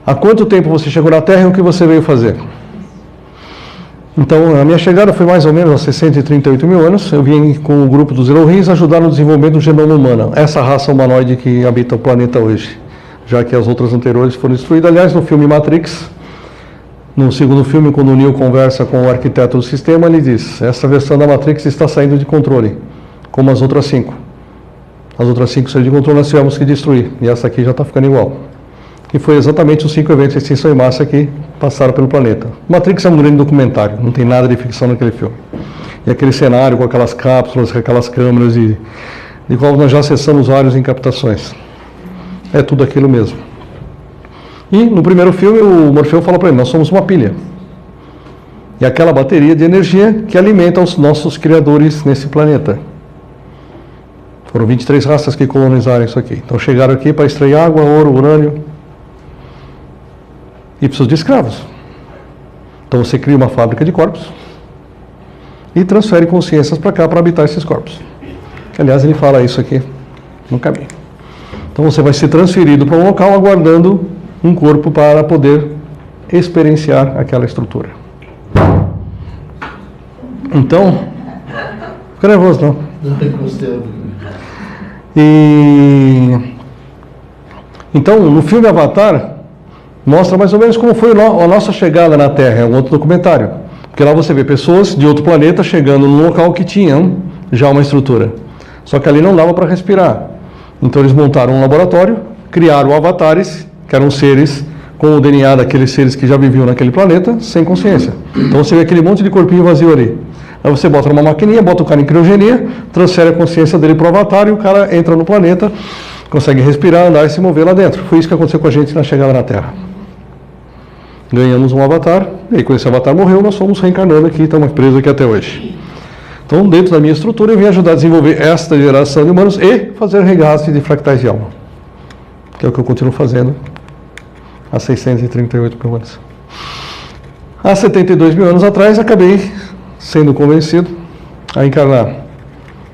há quanto tempo você chegou na Terra e o que você veio fazer. Então, a minha chegada foi mais ou menos há 638 mil anos. Eu vim com o grupo dos Elohins ajudar no desenvolvimento do genoma humano, essa raça humanoide que habita o planeta hoje, já que as outras anteriores foram destruídas. Aliás, no filme Matrix, no segundo filme, quando o Neo conversa com o arquiteto do sistema, ele diz: essa versão da Matrix está saindo de controle, como as outras 5. As outras 5 saíram de controle, nós tivemos que destruir, e essa aqui já está ficando igual. E foi exatamente os 5 eventos de extinção em massa que passaram pelo planeta. Matrix é um grande documentário, não tem nada de ficção naquele filme. E aquele cenário com aquelas cápsulas, com aquelas câmeras, de qual nós já acessamos vários em captações. É tudo aquilo mesmo. E no primeiro filme o Morfeu fala para ele: nós somos uma pilha. E aquela bateria de energia que alimenta os nossos criadores nesse planeta. Foram 23 raças que colonizaram isso aqui. Então chegaram aqui para extrair água, ouro, urânio. E precisam de escravos. Então você cria uma fábrica de corpos e transfere consciências para cá para habitar esses corpos. Aliás, ele fala isso aqui no caminho. Então você vai ser transferido para um local aguardando um corpo para poder experienciar aquela estrutura. Então, fica nervoso não. Então, no filme Avatar, mostra mais ou menos como foi a nossa chegada na Terra. É um outro documentário. Porque lá você vê pessoas de outro planeta chegando num local que tinham já uma estrutura. Só que ali não dava para respirar. Então eles montaram um laboratório, criaram avatares, que eram seres com o DNA daqueles seres que já viviam naquele planeta, sem consciência. Então você vê aquele monte de corpinho vazio ali. Aí você bota numa maquininha, bota o cara em criogenia, transfere a consciência dele para o avatar e o cara entra no planeta, consegue respirar, andar e se mover lá dentro. Foi isso que aconteceu com a gente na chegada na Terra. Ganhamos um avatar, e aí quando esse avatar morreu, nós fomos reencarnando aqui, estamos presos aqui até hoje. Então, dentro da minha estrutura, eu vim ajudar a desenvolver esta geração de humanos e fazer regaste de fractais de alma, que é o que eu continuo fazendo há 638 mil anos. Há 72 mil anos atrás, acabei sendo convencido a encarnar.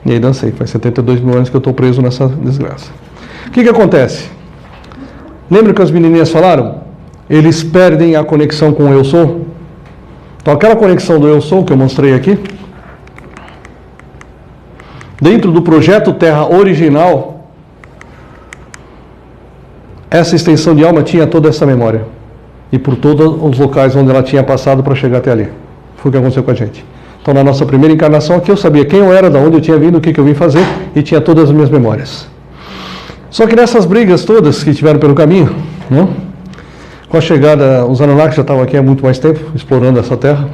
E aí dancei. Faz 72 mil anos que eu estou preso nessa desgraça. O que acontece? Lembra que as menininhas falaram? Eles perdem a conexão com o Eu Sou. Então aquela conexão do Eu Sou que eu mostrei aqui, dentro do projeto Terra original, essa extensão de alma tinha toda essa memória. E por todos os locais onde ela tinha passado para chegar até ali. Foi o que aconteceu com a gente. Então na nossa primeira encarnação aqui eu sabia quem eu era, de onde eu tinha vindo, o que eu vim fazer e tinha todas as minhas memórias. Só que nessas brigas todas que tiveram pelo caminho, né? Com a chegada, os Anunnaki já estavam aqui há muito mais tempo, explorando essa terra.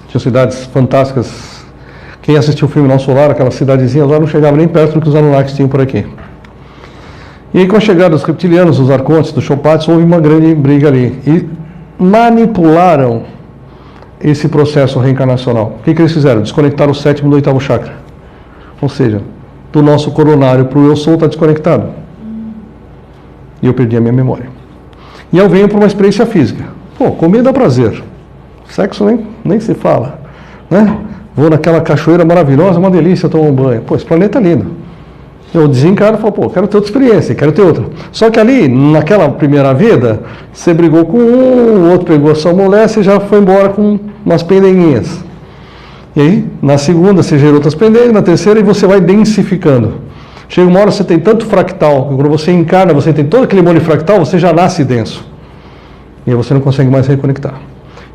Tinham cidades fantásticas. Quem assistiu o filme Não Solar, aquelas cidadezinhas lá, não chegava nem perto do que os Anunnaki tinham por aqui. E aí com a chegada dos reptilianos, dos arcontes, dos Chopates, houve uma grande briga ali. E manipularam esse processo reencarnacional. O que eles fizeram? Desconectaram o 7º do 8º chakra. Ou seja, do nosso coronário para o Eu Sou está desconectado. E eu perdi a minha memória. E eu venho para uma experiência física. Pô, comer dá prazer. Sexo nem se fala. Né? Vou naquela cachoeira maravilhosa, uma delícia tomar um banho. Pô, esse planeta é lindo. Eu desencarno e falo, pô, quero ter outra experiência, quero ter outra. Só que ali, naquela primeira vida, você brigou com um, o outro pegou a sua mulher, você já foi embora com umas pendenguinhas. E aí, na segunda, você gerou outras pendengas, na terceira, e você vai densificando. Chega uma hora, você tem tanto fractal, que quando você encarna, você tem todo aquele monte de fractal, você já nasce denso. E aí você não consegue mais reconectar.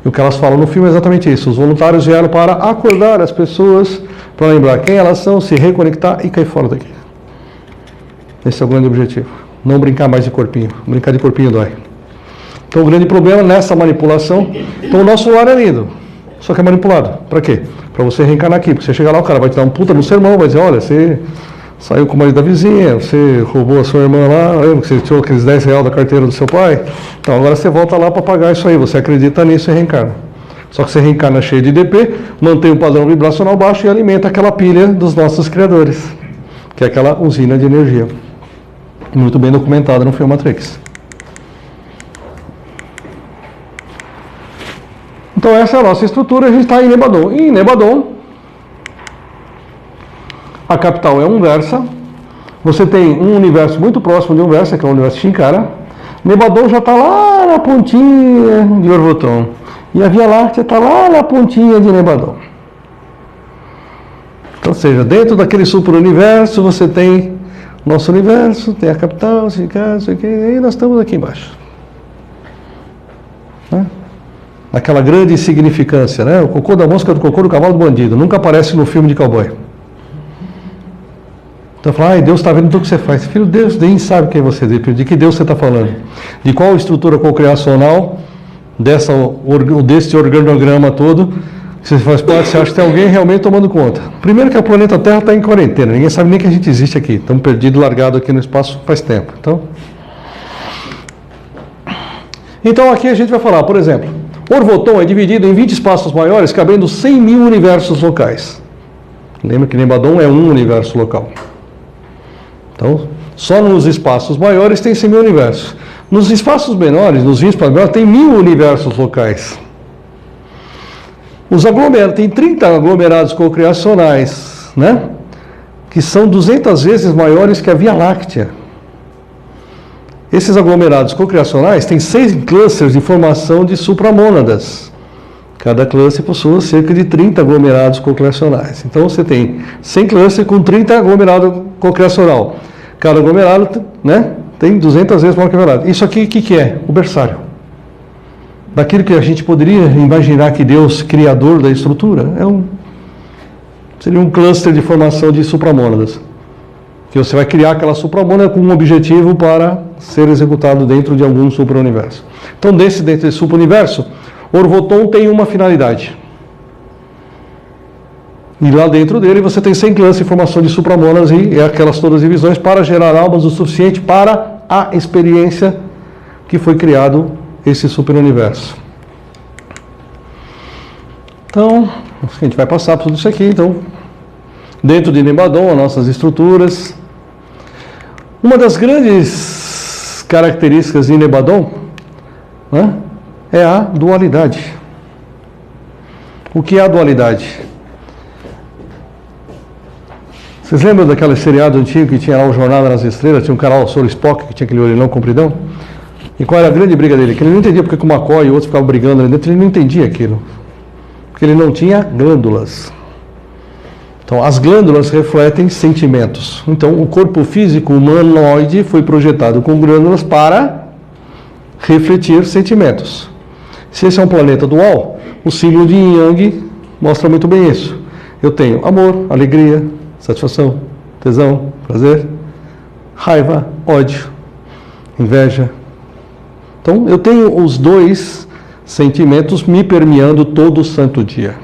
E o que elas falam no filme é exatamente isso. Os voluntários vieram para acordar as pessoas, para lembrar quem elas são, se reconectar e cair fora daqui. Esse é o grande objetivo. Não brincar mais de corpinho. Brincar de corpinho dói. Então o grande problema nessa manipulação... Então o nosso lar é lindo, só que é manipulado. Para quê? para você reencarnar aqui. Porque você chegar lá, o cara vai te dar um puta no sermão, vai dizer, olha, você saiu com o marido da vizinha, você roubou a sua irmã lá, lembra que você tirou aqueles 10 reais da carteira do seu pai? Então agora você volta lá para pagar isso aí, você acredita nisso e reencarna. Só que você reencarna cheio de DP, mantém um padrão vibracional baixo e alimenta aquela pilha dos nossos criadores, que é aquela usina de energia. Muito bem documentada no filme Matrix. Então essa é a nossa estrutura, a gente está em Nebadon. E em Nebadon, a capital é Unversa. Você tem um universo muito próximo de Unversa, que é o universo Shinkara. Nebadon já está lá na pontinha de Orvoton. E a Via Láctea está lá na pontinha de Nebadon. Então, ou seja, dentro daquele super-universo, você tem nosso universo, tem a capital, Shinkara, e nós estamos aqui embaixo. Né? Aquela grande insignificância, né? O cocô da mosca do cocô do cavalo do bandido. Nunca aparece no filme de cowboy. Então fala, ai, Deus está vendo tudo que você faz. Filho, Deus nem sabe quem você é, de que Deus você está falando. De qual estrutura cocriacional desse organograma todo que você faz parte, você acha que tem alguém realmente tomando conta. Primeiro que o planeta Terra está em quarentena, ninguém sabe nem que a gente existe aqui. Estamos perdidos, largados aqui no espaço faz tempo. Então aqui a gente vai falar, por exemplo, Orvoton é dividido em 20 espaços maiores, cabendo 100 mil universos locais. Lembra que Nebadon é um universo local. Então, só nos espaços maiores tem 100 mil universos. Nos espaços menores, nos 20 espaços menores, tem 1000 universos locais. Os aglomerados, tem 30 aglomerados cocriacionais, né? Que são 200 vezes maiores que a Via Láctea. Esses aglomerados cocriacionais têm 6 clusters de formação de supramônadas. Cada cluster possui cerca de 30 aglomerados cocriacionais. Então você tem 100 clusters com 30 aglomerados cocriacional. Cada aglomerado, né, tem 200 vezes maior que o aglomerado. Isso aqui, o que é? O berçário. Daquilo que a gente poderia imaginar que Deus, criador da estrutura, seria um cluster de formação de supramônadas. Que você vai criar aquela supramônada com um objetivo para ser executado dentro de algum supra-universo. Então, dentro desse supra-universo, Orvoton tem uma finalidade. E lá dentro dele você tem 100 classes de formação de supramônadas e aquelas todas as divisões para gerar almas o suficiente para a experiência que foi criado esse super-universo. Então, a gente vai passar por tudo isso aqui. Então, dentro de Nebadon, as nossas estruturas. Uma das grandes características de Nebadon, né, é a dualidade. O que é a dualidade? Vocês lembram daquele seriado antigo que tinha lá o Jornada nas Estrelas? Tinha um cara lá, o Sr. Spock, que tinha aquele orelhão compridão? E qual era a grande briga dele? Que ele não entendia porque o McCoy e outros ficavam brigando ali dentro, ele não entendia aquilo. Porque ele não tinha glândulas. Então, as glândulas refletem sentimentos. Então, o corpo físico humanoide foi projetado com glândulas para refletir sentimentos. Se esse é um planeta dual, o signo de Yin Yang mostra muito bem isso. Eu tenho amor, alegria, satisfação, tesão, prazer, raiva, ódio, inveja. Então, eu tenho os dois sentimentos me permeando todo santo dia.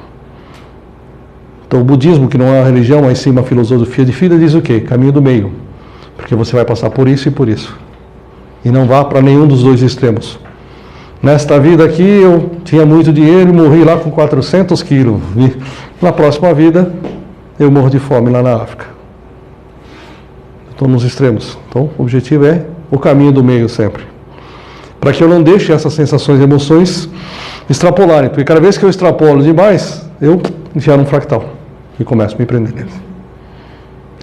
Então, o budismo, que não é uma religião, mas sim uma filosofia de vida, diz o quê? Caminho do meio. Porque você vai passar por isso e por isso. E não vá para nenhum dos dois extremos. Nesta vida aqui, eu tinha muito dinheiro e morri lá com 400 quilos. E na próxima vida, eu morro de fome lá na África. Estou nos extremos. Então, o objetivo é o caminho do meio sempre. Para que eu não deixe essas sensações e emoções extrapolarem. Porque cada vez que eu extrapolo demais, eu gero um fractal. E começo a me prender neles.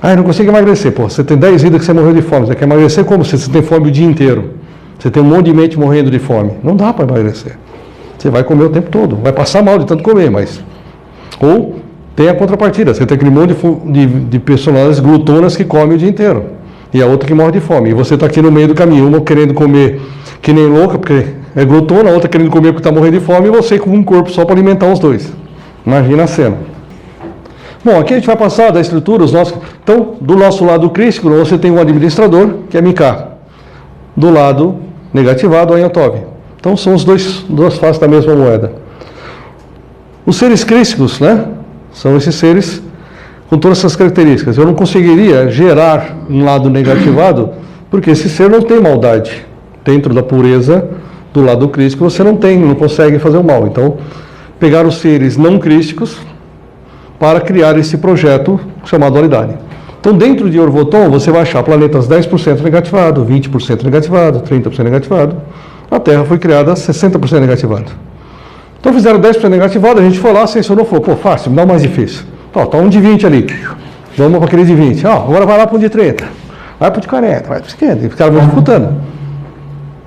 Eu não consigo emagrecer. Pô, você tem 10 vidas que você morreu de fome. Você quer emagrecer como? Você tem fome o dia inteiro. Você tem um monte de mente morrendo de fome. Não dá para emagrecer. Você vai comer o tempo todo. Vai passar mal de tanto comer, mas... Ou tem a contrapartida. Você tem aquele monte de personagens glutonas que comem o dia inteiro. E a outra que morre de fome. E você está aqui no meio do caminho. Uma querendo comer que nem louca, porque é glutona. A outra querendo comer porque está morrendo de fome. E você com um corpo só para alimentar os dois. Imagina a cena. Bom, aqui a gente vai passar da estrutura. Então, do nosso lado crístico, você tem um administrador, que é Mika. Do lado negativado, a Yantov. Então, são duas faces da mesma moeda. Os seres crísticos, né? São esses seres com todas essas características. Eu não conseguiria gerar um lado negativado, porque esse ser não tem maldade. Dentro da pureza do lado crístico, você não consegue fazer o mal. Então, pegar os seres não crísticos para criar esse projeto chamado dualidade. Então, dentro de Orvoton, você vai achar planetas 10% negativado, 20% negativado, 30% negativado. A Terra foi criada 60% negativado. Então, fizeram 10% negativado, a gente foi lá, ascensionou, falou, pô, fácil, me dá o mais difícil. Ó, tá um de 20 ali. Vamos para aquele de 20. Ó, agora vai lá para um de 30. Vai para o de 40, vai para o esquerdo. E ficaram disputando.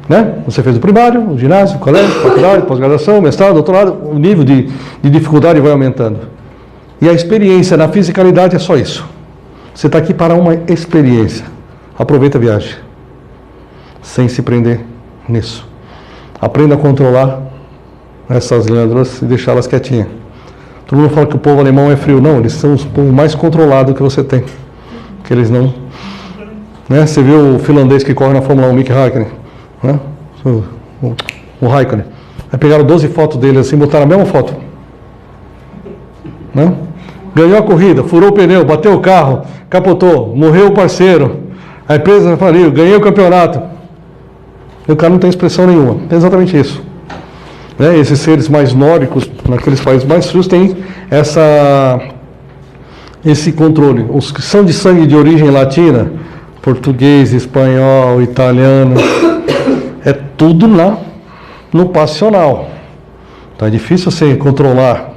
Né? Você fez o primário, o ginásio, o colégio, faculdade, pós-graduação, mestrado, doutorado, o nível de dificuldade vai aumentando. E a experiência na fisicalidade é só isso. Você está aqui para uma experiência. Aproveita a viagem. Sem se prender nisso. Aprenda a controlar essas glândulas e deixá-las quietinhas. Todo mundo fala que o povo alemão é frio. Não, eles são os povos mais controlados que você tem. Que eles não... Né? Você viu o finlandês que corre na Fórmula 1, Mick Häkkinen? Né? O Raikkonen. Aí pegaram 12 fotos dele assim, botaram a mesma foto. Né? Ganhou a corrida, furou o pneu, bateu o carro, capotou, morreu o parceiro, a empresa faliu, ganhei o campeonato. E o cara não tem expressão nenhuma. É exatamente isso. Né? Esses seres mais nórdicos, naqueles países mais frios, têm esse controle. Os que são de sangue de origem latina, português, espanhol, italiano, é tudo no passional. Então é difícil você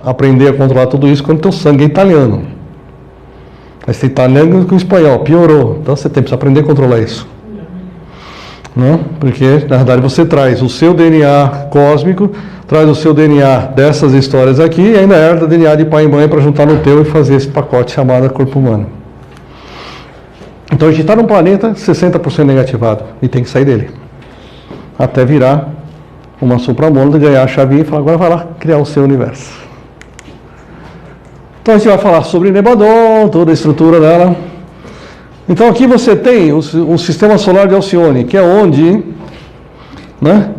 aprender a controlar tudo isso quando teu sangue é italiano. Mas tem italiano com espanhol, piorou. Então você precisa aprender a controlar isso. Não? Porque, na verdade, você traz o seu DNA cósmico, traz o seu DNA dessas histórias aqui e ainda herda DNA de pai e mãe para juntar no teu e fazer esse pacote chamado corpo humano. Então a gente está num planeta 60% negativado e tem que sair dele. Até virar uma supramônada, ganhar a chavinha e falar, agora vai lá criar o seu universo. Então a gente vai falar sobre Nebadon, toda a estrutura dela. Então aqui você tem o sistema solar de Alcione, que é onde, né,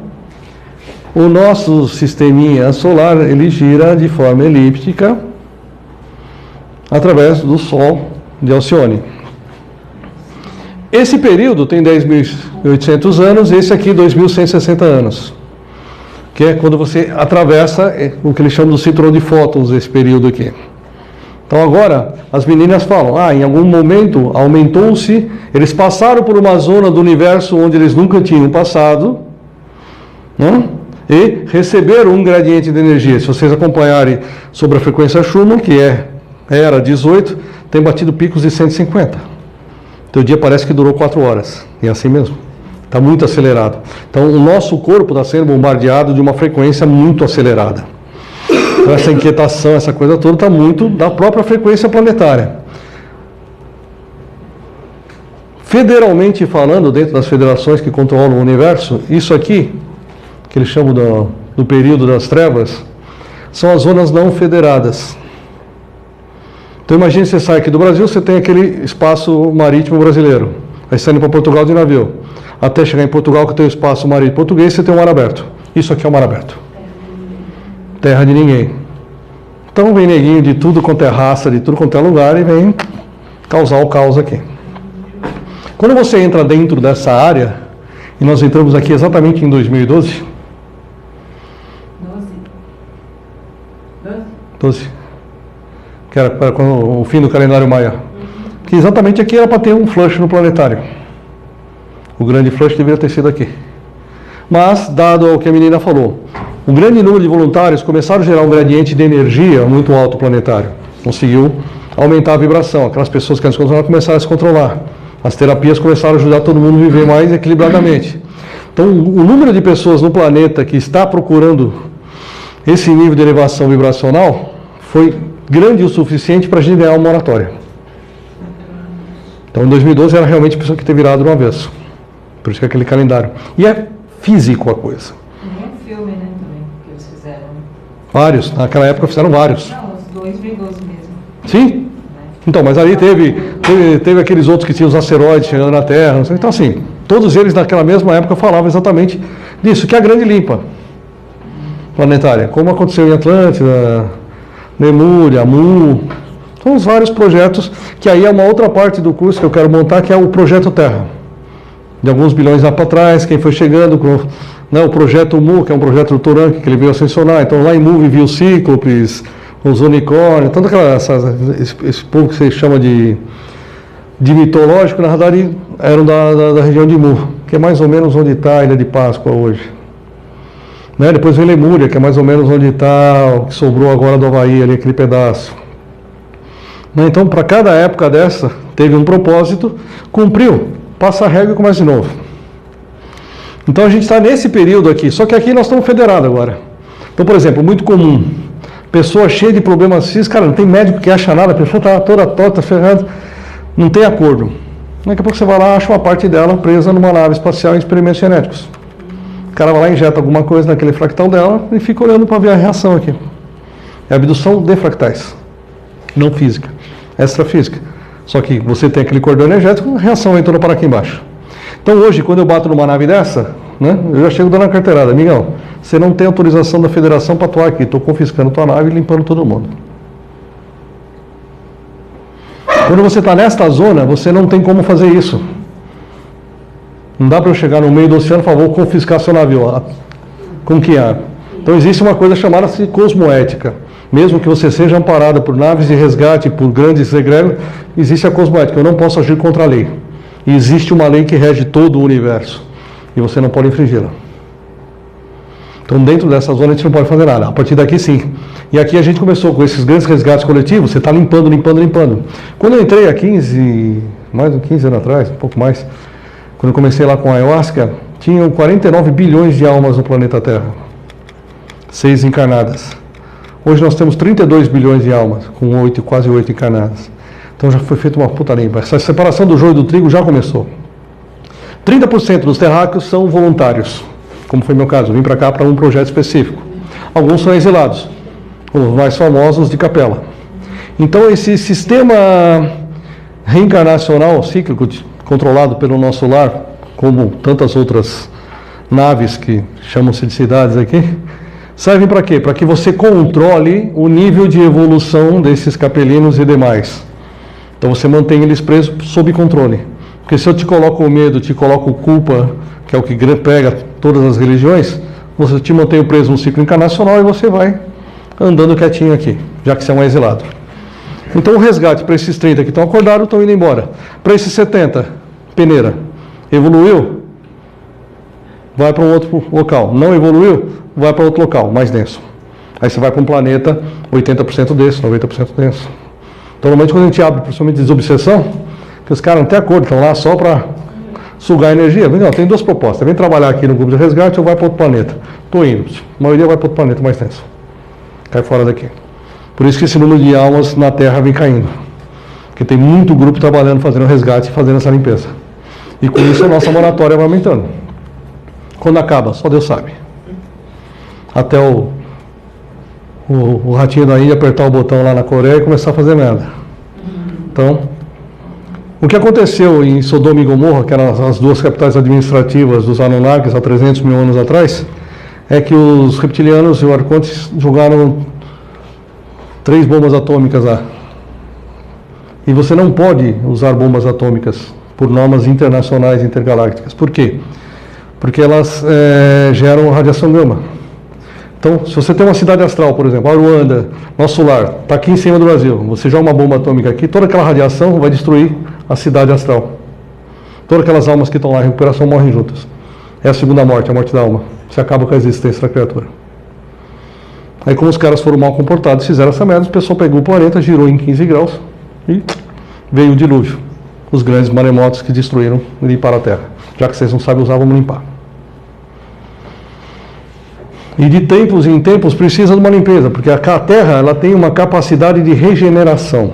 o nosso sisteminha solar ele gira de forma elíptica através do Sol de Alcione. Esse período tem 10.800 anos, esse aqui 2.160 anos. Que é quando você atravessa o que eles chamam do cinturão de fótons, esse período aqui. Então agora, as meninas falam, em algum momento aumentou-se, eles passaram por uma zona do universo onde eles nunca tinham passado, né? E receberam um gradiente de energia. Se vocês acompanharem sobre a frequência Schumann, que era 18, tem batido picos de 150. Teu dia parece que durou 4 horas, e é assim mesmo. Está muito acelerado. Então o nosso corpo está sendo bombardeado de uma frequência muito acelerada. Então, essa inquietação, essa coisa toda está muito da própria frequência planetária. Federalmente falando, dentro das federações que controlam o universo, isso aqui, que eles chamam do período das trevas, são as zonas não federadas. Então imagine você sai aqui do Brasil, você tem aquele espaço marítimo brasileiro. Aí você indo para Portugal de navio. Até chegar em Portugal, que tem o espaço marítimo português, você tem um mar aberto. Isso aqui é o mar aberto. Terra de ninguém. Então vem neguinho de tudo quanto é raça, de tudo quanto é lugar e vem causar o caos aqui. Quando você entra dentro dessa área, e nós entramos aqui exatamente em 2012. 12. Que era o fim do calendário maia. Que exatamente aqui era para ter um flush no planetário. O grande flush deveria ter sido aqui. Mas, dado o que a menina falou, um grande número de voluntários começaram a gerar um gradiente de energia muito alto planetário. Conseguiu aumentar a vibração. Aquelas pessoas que antes controlavam começaram a se controlar. As terapias começaram a ajudar todo mundo a viver mais equilibradamente. Então, o número de pessoas no planeta que está procurando esse nível de elevação vibracional foi grande o suficiente para a gente ganhar uma moratória. Então, em 2012 era realmente a pessoa que ter virado de uma vez. Por isso que é aquele calendário. E é físico a coisa. Tem um filme, né, também, que eles fizeram. Vários. Naquela época fizeram vários. Não, os 2012 mesmo. Sim? Então, mas ali teve aqueles outros que tinham os asteroides chegando na Terra. Não sei. Então, assim, todos eles naquela mesma época falavam exatamente disso, que é a grande limpa planetária. Como aconteceu em Atlântida, Lemúria, Mu. São os vários projetos, que aí é uma outra parte do curso que eu quero montar, que é o Projeto Terra. De alguns bilhões lá para trás, quem foi chegando, né, o Projeto Mu, que é um projeto do Turank, que ele veio ascensionar. Então lá em Mu vivia os Cíclopes, os unicórnios, tanto esse povo que você chama de mitológico, na verdade eram da região de Mu, que é mais ou menos onde está a Ilha de Páscoa hoje. Né? Depois vem Lemúria, que é mais ou menos onde está o que sobrou agora do Havaí, ali, aquele pedaço. Né? Então, para cada época dessa, teve um propósito, cumpriu, passa a régua e começa de novo. Então a gente está nesse período aqui, só que aqui nós estamos federados agora. Então, por exemplo, muito comum, pessoa cheia de problemas físicos, cara, não tem médico que acha nada, a pessoa está toda torta, ferrada, não tem acordo. Daqui a pouco você vai lá, acha uma parte dela presa numa nave espacial em experimentos genéticos. O cara vai lá, injeta alguma coisa naquele fractal dela e fica olhando para ver a reação aqui. É abdução de fractais, não física, extrafísica. Só que você tem aquele cordão energético, a reação vem toda para aqui embaixo. Então hoje, quando eu bato numa nave dessa, né, eu já chego dando a carteirada. Amigão, você não tem autorização da federação para atuar aqui. Estou confiscando tua nave e limpando todo mundo. Quando você está nesta zona, você não tem como fazer isso. Não dá para eu chegar no meio do oceano e falar, vou confiscar seu navio. Com que ar? Então existe uma coisa chamada-se cosmoética. Mesmo que você seja amparado por naves de resgate, por grandes egrégios, existe a cosmoética. Eu não posso agir contra a lei. E existe uma lei que rege todo o universo. E você não pode infringi-la. Então dentro dessa zona a gente não pode fazer nada. A partir daqui sim. E aqui a gente começou com esses grandes resgates coletivos, você está limpando. Quando eu entrei há mais de 15 anos atrás, um pouco mais, quando eu comecei lá com a Ayahuasca, tinham 49 bilhões de almas no planeta Terra. 6 encarnadas. Hoje nós temos 32 bilhões de almas, com quase 8 encarnadas. Então já foi feita uma puta limpa. Essa separação do joio do trigo já começou. 30% dos terráqueos são voluntários, como foi meu caso. Eu vim para cá para um projeto específico. Alguns são exilados, os mais famosos de capela. Então esse sistema reencarnacional cíclico, controlado pelo nosso lar, como tantas outras naves que chamam-se de cidades aqui, servem para quê? Para que você controle o nível de evolução desses capelinos e demais. Então você mantém eles presos sob controle. Porque se eu te coloco o medo, te coloco culpa, que é o que pega todas as religiões, você te mantém preso no ciclo encarnacional e você vai andando quietinho aqui, já que você é um exilado. Então o resgate para esses 30 que estão acordados estão indo embora. Para esses 70, peneira. Evoluiu? Vai para um outro local. Não evoluiu? Vai para outro local, mais denso. Aí você vai para um planeta 80% denso, 90% denso. Então, normalmente, quando a gente abre, principalmente desobsessão, que os caras não têm acordo, estão lá só para sugar energia. Não, tem duas propostas. Vem trabalhar aqui no grupo de resgate ou vai para outro planeta. Estou indo. A maioria vai para outro planeta mais denso. Cai fora daqui. Por isso que esse número de almas na Terra vem caindo. Porque tem muito grupo trabalhando, fazendo resgate e fazendo essa limpeza. E com isso a nossa moratória vai aumentando. Quando acaba, só Deus sabe. Até o ratinho da Índia apertar o botão lá na Coreia e começar a fazer merda. Então, o que aconteceu em Sodoma e Gomorra, que eram as duas capitais administrativas dos Anunnakis há 300 mil anos atrás, é que os reptilianos e os arcontes jogaram 3 bombas atômicas lá. E você não pode usar bombas atômicas por normas internacionais intergalácticas. Por quê? Porque elas geram radiação gama. Então, se você tem uma cidade astral, por exemplo, Aruanda, nosso lar, está aqui em cima do Brasil, você joga uma bomba atômica aqui, toda aquela radiação vai destruir a cidade astral. Todas aquelas almas que estão lá em recuperação morrem juntas. É a segunda morte, a morte da alma. Você acaba com a existência da criatura. Aí, como os caras foram mal comportados, fizeram essa merda, o pessoal pegou o planeta, girou em 15 graus e veio o dilúvio. Os grandes maremotos que destruíram e limparam a Terra. Já que vocês não sabem usar, vamos limpar. E de tempos em tempos precisa de uma limpeza, porque a Terra ela tem uma capacidade de regeneração.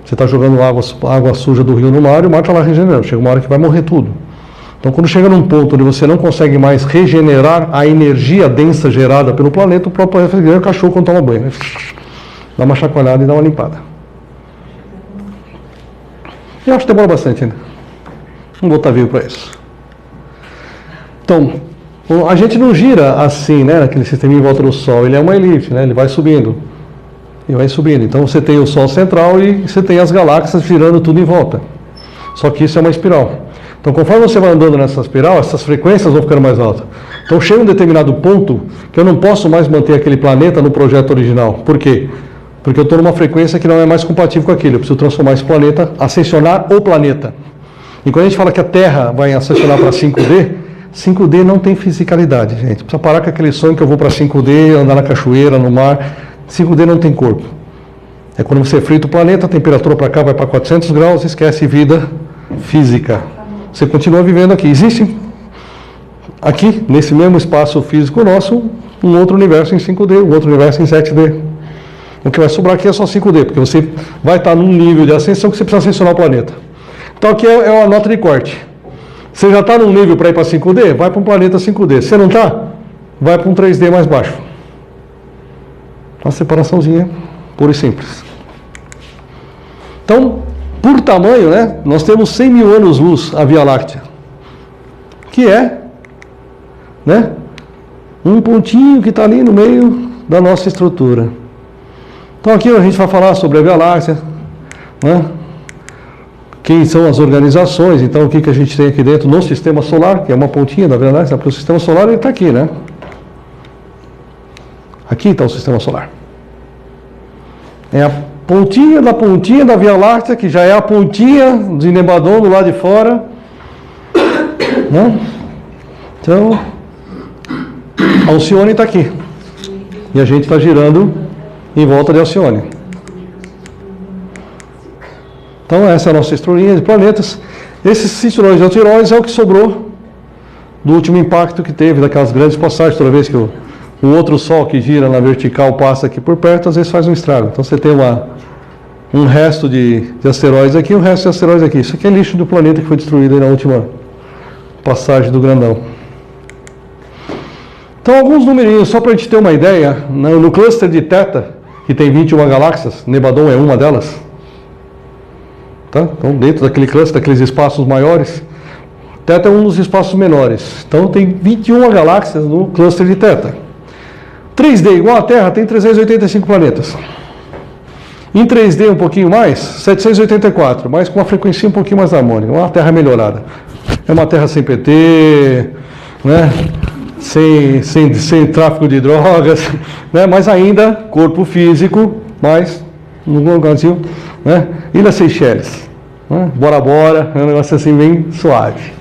Você está jogando água suja do rio no mar e o mar está lá regenerando. Chega uma hora que vai morrer tudo. Então, quando chega num ponto onde você não consegue mais regenerar a energia densa gerada pelo planeta, o próprio planeta é o cachorro quando toma banho. Dá uma chacoalhada e dá uma limpada. Eu acho que demora bastante ainda. Vamos botar vivo para isso. Então, a gente não gira assim, né, naquele sistema em volta do Sol. Ele é uma elipse, né, ele vai subindo. E vai subindo. Então você tem o Sol central e você tem as galáxias girando tudo em volta. Só que isso é uma espiral. Então conforme você vai andando nessa espiral, essas frequências vão ficando mais altas. Então chega um determinado ponto que eu não posso mais manter aquele planeta no projeto original. Por quê? Porque eu estou numa frequência que não é mais compatível com aquilo. Eu preciso transformar esse planeta, ascensionar o planeta. E quando a gente fala que a Terra vai ascensionar para 5D, 5D não tem fisicalidade, gente. Precisa parar com aquele sonho que eu vou para 5D, andar na cachoeira, no mar. 5D não tem corpo. É quando você frita o planeta, a temperatura para cá vai para 400 graus, esquece vida física. Você continua vivendo aqui. Existe aqui, nesse mesmo espaço físico nosso, um outro universo em 5D, um outro universo em 7D. O que vai sobrar aqui é só 5D, porque você vai estar num nível de ascensão que você precisa ascensionar o planeta. Então aqui é uma nota de corte. Você já está num nível para ir para 5D? Vai para um planeta 5D. Se você não está, vai para um 3D mais baixo. Uma separaçãozinha pura e simples. Então, por tamanho, né, nós temos 100 mil anos-luz a Via Láctea, que é, né, um pontinho que está ali no meio da nossa estrutura. Então aqui a gente vai falar sobre a Via Láctea, né, quem são as organizações, então o que a gente tem aqui dentro no Sistema Solar, que é uma pontinha da Via Láctea, porque o Sistema Solar ele está aqui, né? Aqui está o Sistema Solar. É a pontinha da Via Láctea, que já é a pontinha de Nebadon do lado de fora. Né? Então, a Alcione está aqui. E a gente está girando em volta de Alcione. Então, essa é a nossa estruturinha de planetas. Esses cinturões de asteroides é o que sobrou do último impacto que teve, daquelas grandes passagens, toda vez que o outro Sol que gira na vertical passa aqui por perto, às vezes faz um estrago. Então você tem um resto de asteroides aqui, um resto de asteroides aqui. Isso aqui é lixo do planeta que foi destruído aí na última passagem do grandão. Então alguns numerinhos, só para a gente ter uma ideia, no cluster de Theta, que tem 21 galáxias, Nebadon é uma delas. Tá? Então dentro daquele cluster, daqueles espaços maiores, Theta é um dos espaços menores. Então tem 21 galáxias no cluster de Theta. 3D igual à Terra tem 385 planetas. Em 3D um pouquinho mais, 784, mas com uma frequência um pouquinho mais harmônica, uma Terra melhorada. É uma Terra sem PT, né? sem tráfico de drogas, né? Mas ainda corpo físico, mas no Brasil, né? Ilha Seychelles, né? Bora Bora, é um negócio assim bem suave.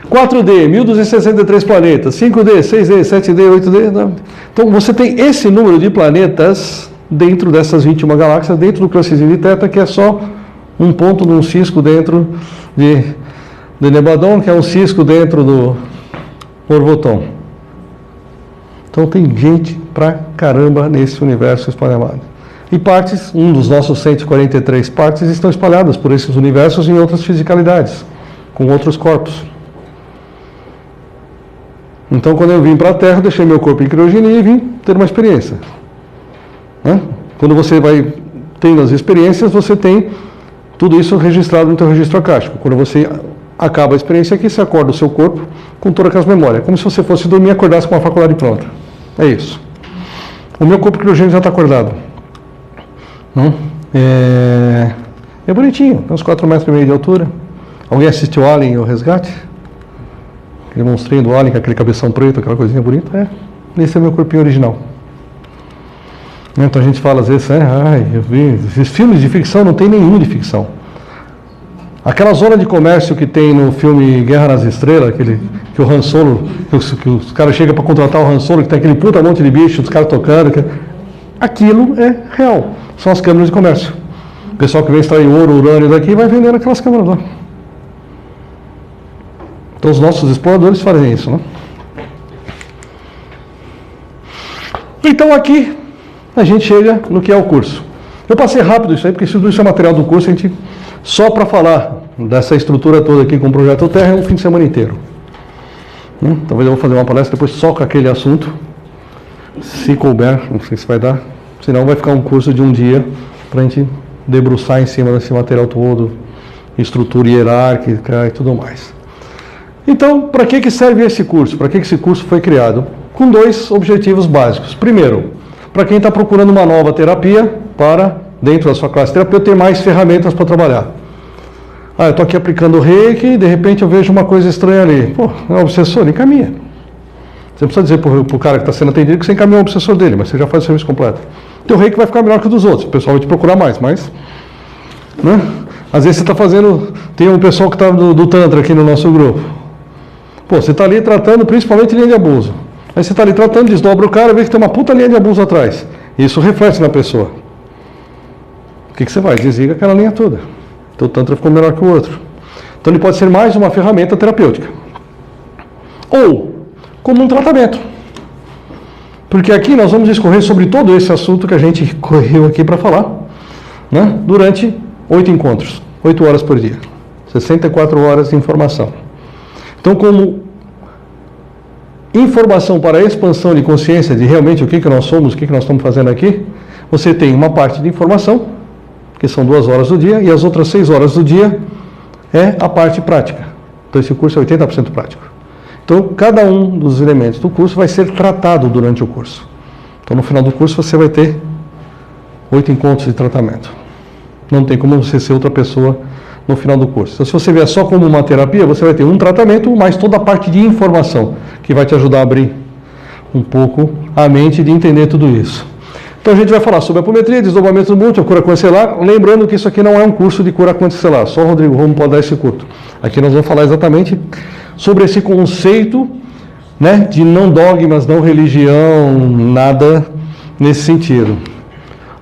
4D, 1263 planetas, 5D, 6D, 7D, 8D. Né? Então você tem esse número de planetas dentro dessas 21 galáxias, dentro do clusterzinho de Theta, que é só um ponto num cisco dentro de Nebadon, que é um cisco dentro do Orvoton. Então tem gente pra caramba nesse universo espalhado. E partes, um dos nossos 143 partes estão espalhadas por esses universos em outras fisicalidades, com outros corpos. Então, quando eu vim para a Terra, eu deixei meu corpo em criogenia e vim ter uma experiência. Né? Quando você vai tendo as experiências, você tem tudo isso registrado no seu registro acástico. Quando você acaba a experiência aqui, você acorda o seu corpo com todas aquelas memórias. Como se você fosse dormir e acordasse com uma faculdade pronta. É isso. O meu corpo criogênico já está acordado. É bonitinho, tem uns 4,5 metros de altura. Alguém assistiu Alien, o Resgate? Aquele monstrinho do Alien, com aquele cabeção preto, aquela coisinha bonita. Esse é meu corpinho original. Então a gente fala às vezes, eu vi, esses filmes de ficção não tem nenhum de ficção. Aquela zona de comércio que tem no filme Guerra nas Estrelas, que o Han Solo, que os caras chegam para contratar o Han Solo, que tem aquele puta monte de bicho, os caras tocando, aquilo é real. São as câmeras de comércio. O pessoal que vem extrair ouro, urânio daqui, vai vendendo aquelas câmeras lá. Então os nossos exploradores fazem isso, né? Então aqui a gente chega no que é o curso. Eu passei rápido isso aí, porque isso é material do curso, a gente só para falar dessa estrutura toda aqui com o Projeto Terra é um fim de semana inteiro. Talvez eu vou fazer uma palestra depois só com aquele assunto, se couber, não sei se vai dar, senão vai ficar um curso de um dia para a gente debruçar em cima desse material todo, estrutura hierárquica e tudo mais. Então, para que serve esse curso? Para que esse curso foi criado? Com dois objetivos básicos. Primeiro, para quem está procurando uma nova terapia para, dentro da sua classe de terapia, ter mais ferramentas para trabalhar. Eu estou aqui aplicando o reiki e de repente eu vejo uma coisa estranha ali. Pô, é um obsessor, encaminha. Você não precisa dizer para o cara que está sendo atendido que você encaminhou o obsessor dele, mas você já faz o serviço completo. O teu reiki vai ficar melhor que o dos outros, o pessoal vai te procurar mais, mas... Né? Às vezes você está fazendo... Tem um pessoal que está do Tantra aqui no nosso grupo. Pô, você está ali tratando principalmente linha de abuso. Aí você está ali tratando, desdobra o cara, vê que tem uma puta linha de abuso atrás. Isso reflete na pessoa. O que você vai? Desliga aquela linha toda. Então o Tantra ficou melhor que o outro. Então ele pode ser mais uma ferramenta terapêutica. Ou como um tratamento. Porque aqui nós vamos discorrer sobre todo esse assunto que a gente correu aqui para falar, né? Durante 8 encontros, 8 horas por dia. 64 horas de informação. Então, como informação para a expansão de consciência de realmente o que nós somos, o que nós estamos fazendo aqui, você tem uma parte de informação, que são 2 horas do dia, e as outras 6 horas do dia é a parte prática. Então esse curso é 80% prático. Então cada um dos elementos do curso vai ser tratado durante o curso. Então no final do curso você vai ter 8 encontros de tratamento. Não tem como você ser outra pessoa no final do curso. Então se você vier só como uma terapia, você vai ter um tratamento, mais toda a parte de informação, que vai te ajudar a abrir um pouco a mente de entender tudo isso. Então a gente vai falar sobre apometria, desdobramento múltiplo, cura quanticelar, lembrando que isso aqui não é um curso de cura quanticelar, só o Rodrigo Romo pode dar esse curso. Aqui nós vamos falar exatamente sobre esse conceito, né, de não dogmas, não religião, nada nesse sentido.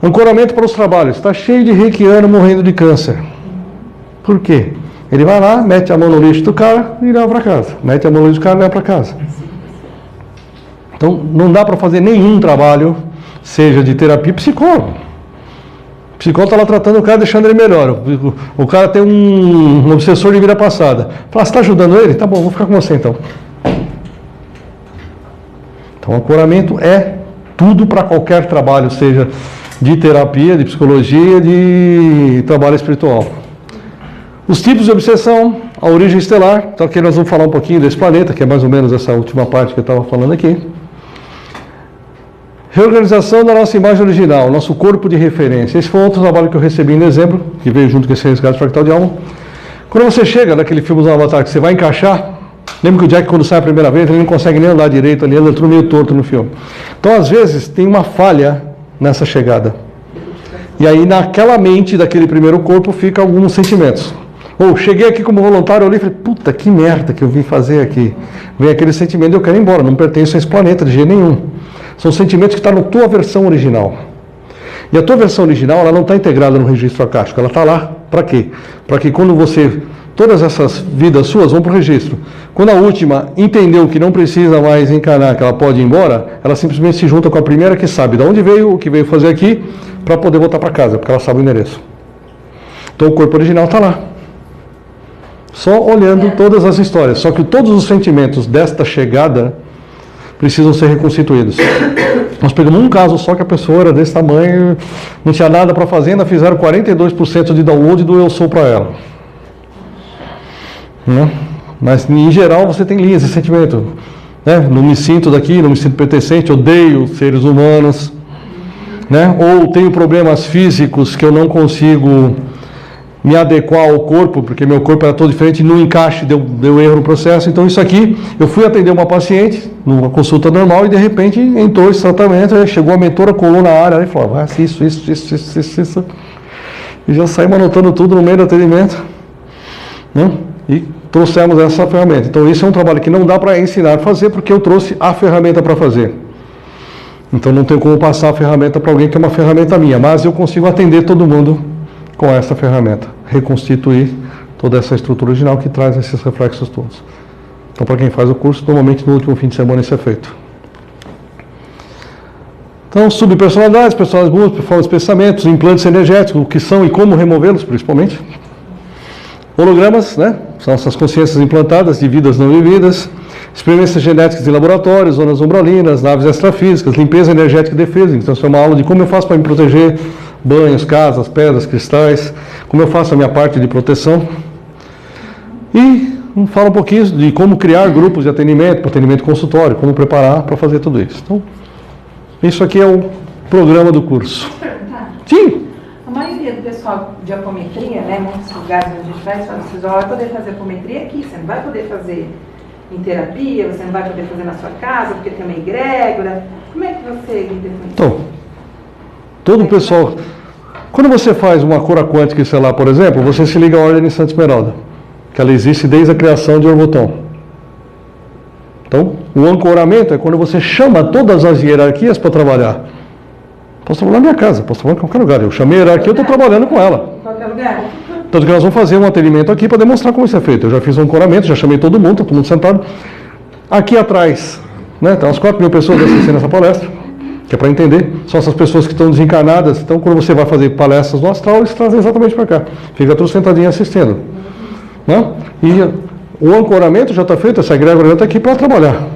Ancoramento para os trabalhos, está cheio de reikiano morrendo de câncer. Por quê? Ele vai lá, mete a mão no lixo do cara e leva para casa. Mete a mão no lixo do cara e leva para casa. Então não dá para fazer nenhum trabalho, seja de terapia, psicólogo. O psicólogo está lá tratando o cara, deixando ele melhor. O cara tem um obsessor de vida passada. Fala, você está ajudando ele? Tá bom, vou ficar com você então. Então, ancoramento é tudo para qualquer trabalho, seja de terapia, de psicologia, de trabalho espiritual. Os tipos de obsessão, a origem estelar. Então aqui nós vamos falar um pouquinho desse planeta, que é mais ou menos essa última parte que eu estava falando aqui. Reorganização da nossa imagem original, nosso corpo de referência. Esse foi outro trabalho que eu recebi em dezembro, que veio junto com esse resgate fractal de alma. Quando você chega naquele filme do Avatar, que você vai encaixar, lembra que o Jack, quando sai a primeira vez, ele não consegue nem andar direito ali, ele entrou meio torto no filme. Então, às vezes, tem uma falha nessa chegada. E aí, naquela mente daquele primeiro corpo, fica alguns sentimentos. Ou, cheguei aqui como voluntário, eu olhei e falei, puta, que merda que eu vim fazer aqui. Vem aquele sentimento de eu quero ir embora, não pertenço a esse planeta de jeito nenhum. São sentimentos que estão na tua versão original. E a tua versão original, ela não está integrada no registro akáshico. Ela está lá para quê? Para que quando você... Todas essas vidas suas vão para o registro. Quando a última entendeu que não precisa mais encarnar, que ela pode ir embora, ela simplesmente se junta com a primeira que sabe de onde veio, o que veio fazer aqui, para poder voltar para casa, porque ela sabe o endereço. Então o corpo original está lá. Só olhando todas as histórias. Só que todos os sentimentos desta chegada precisam ser reconstituídos. Nós pegamos um caso só que a pessoa era desse tamanho, não tinha nada para fazer, ainda fizeram 42% de download do Eu Sou para ela. Né? Mas em geral você tem linhas de sentimento. Né? Não me sinto daqui, não me sinto pertencente, odeio seres humanos. Né? Ou tenho problemas físicos que eu não consigo me adequar ao corpo, porque meu corpo era todo diferente, no encaixe deu erro no processo. Então isso aqui, eu fui atender uma paciente numa consulta normal e de repente entrou esse tratamento, aí chegou a mentora, colou na área e falou, isso, e já saímos anotando tudo no meio do atendimento, né? E trouxemos essa ferramenta. Então isso é um trabalho que não dá para ensinar a fazer, porque eu trouxe a ferramenta para fazer. Então não tenho como passar a ferramenta para alguém que é uma ferramenta minha, mas eu consigo atender todo mundo com essa ferramenta, reconstituir toda essa estrutura original que traz esses reflexos todos. Então, para quem faz o curso, normalmente no último fim de semana isso é feito. Então, subpersonalidades, personalidades múltiplas, formas de pensamentos, implantes energéticos, o que são e como removê-los, principalmente. Hologramas, né? São essas consciências implantadas de vidas não vividas. Experiências genéticas em laboratórios, zonas umbralinas, naves extrafísicas, limpeza energética e defesa. Então, isso é uma aula de como eu faço para me proteger, banhos, casas, pedras, cristais, como eu faço a minha parte de proteção. E fala um pouquinho de como criar grupos de atendimento, para atendimento consultório, como preparar para fazer tudo isso. Então, isso aqui é programa do curso. Perguntar? Sim. A maioria do pessoal de apometria, né, muitos lugares onde a gente vai, você só vai poder fazer apometria aqui, você não vai poder fazer em terapia, você não vai poder fazer na sua casa, porque tem uma egrégora. Como é que você lida com isso? Então, todo o pessoal... Quando você faz uma cura quântica estelar, por exemplo, você se liga à Ordem de Santa Esmeralda, que ela existe desde a criação de Orvoton. Então, o ancoramento é quando você chama todas as hierarquias para trabalhar. Posso trabalhar na minha casa, posso trabalhar em qualquer lugar. Eu chamei a hierarquia, eu estou trabalhando com ela. Em qualquer lugar? Tanto que nós vamos fazer um atendimento aqui para demonstrar como isso é feito. Eu já fiz um ancoramento, já chamei todo mundo, está todo mundo sentado. Aqui atrás, né, tem umas 4.000 pessoas assistindo essa palestra, que é para entender. São essas pessoas que estão desencarnadas. Então, quando você vai fazer palestras no astral, eles trazem exatamente para cá. Fica todos sentadinhos assistindo. Né? E o ancoramento já está feito, essa egrégora já está aqui para trabalhar.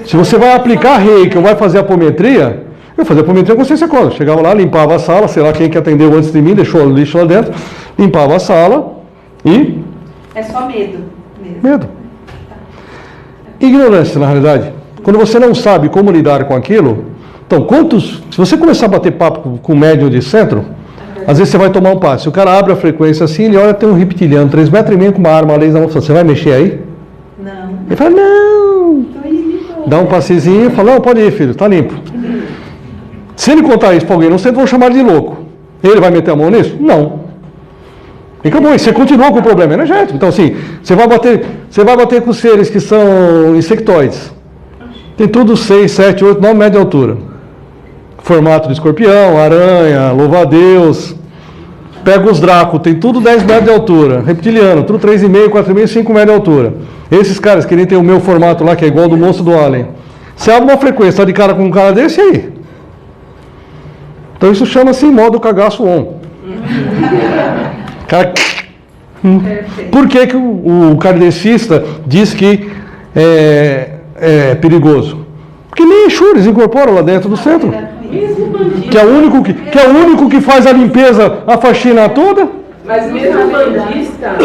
Se você vai aplicar reiki ou vai fazer apometria, eu fazia apometria com consciência quântica. Chegava lá, limpava a sala, sei lá quem que atendeu antes de mim, deixou o lixo lá dentro, limpava a sala e... É só medo mesmo. Medo. Ignorância, na realidade. Quando você não sabe como lidar com aquilo, então, se você começar a bater papo com o médium de centro, às vezes você vai tomar um passe. O cara abre a frequência assim, ele olha, tem um reptiliano, 3,5 metros com uma arma a laser na mão. Você vai mexer aí? Não. Ele fala, não. Tô indo. Dá um passezinho e fala, não, pode ir, filho, tá limpo. Se ele contar isso para alguém no centro, vão chamar de louco. Ele vai meter a mão nisso? Não. E acabou, e você continua com o problema energético. Então, assim, você vai bater com seres que são insectoides. Tem tudo 6, 7, 8, 9 metros de altura. Formato de escorpião, aranha, louva-a-Deus. Pega os Draco, tem tudo 10 metros de altura. Reptiliano, tudo 3,5, 4,5, 5 metros de altura. Esses caras querem ter o meu formato lá, que é igual ao do monstro do Alien. Você abre uma frequência, tá de cara com um cara desse aí. Então isso chama-se modo cagaço on. Cara... Por que que o kardecista diz que é perigoso? Porque nem Exu incorpora lá dentro do centro. Que é o único que faz a limpeza, a faxina toda. Mas mesmo o bandista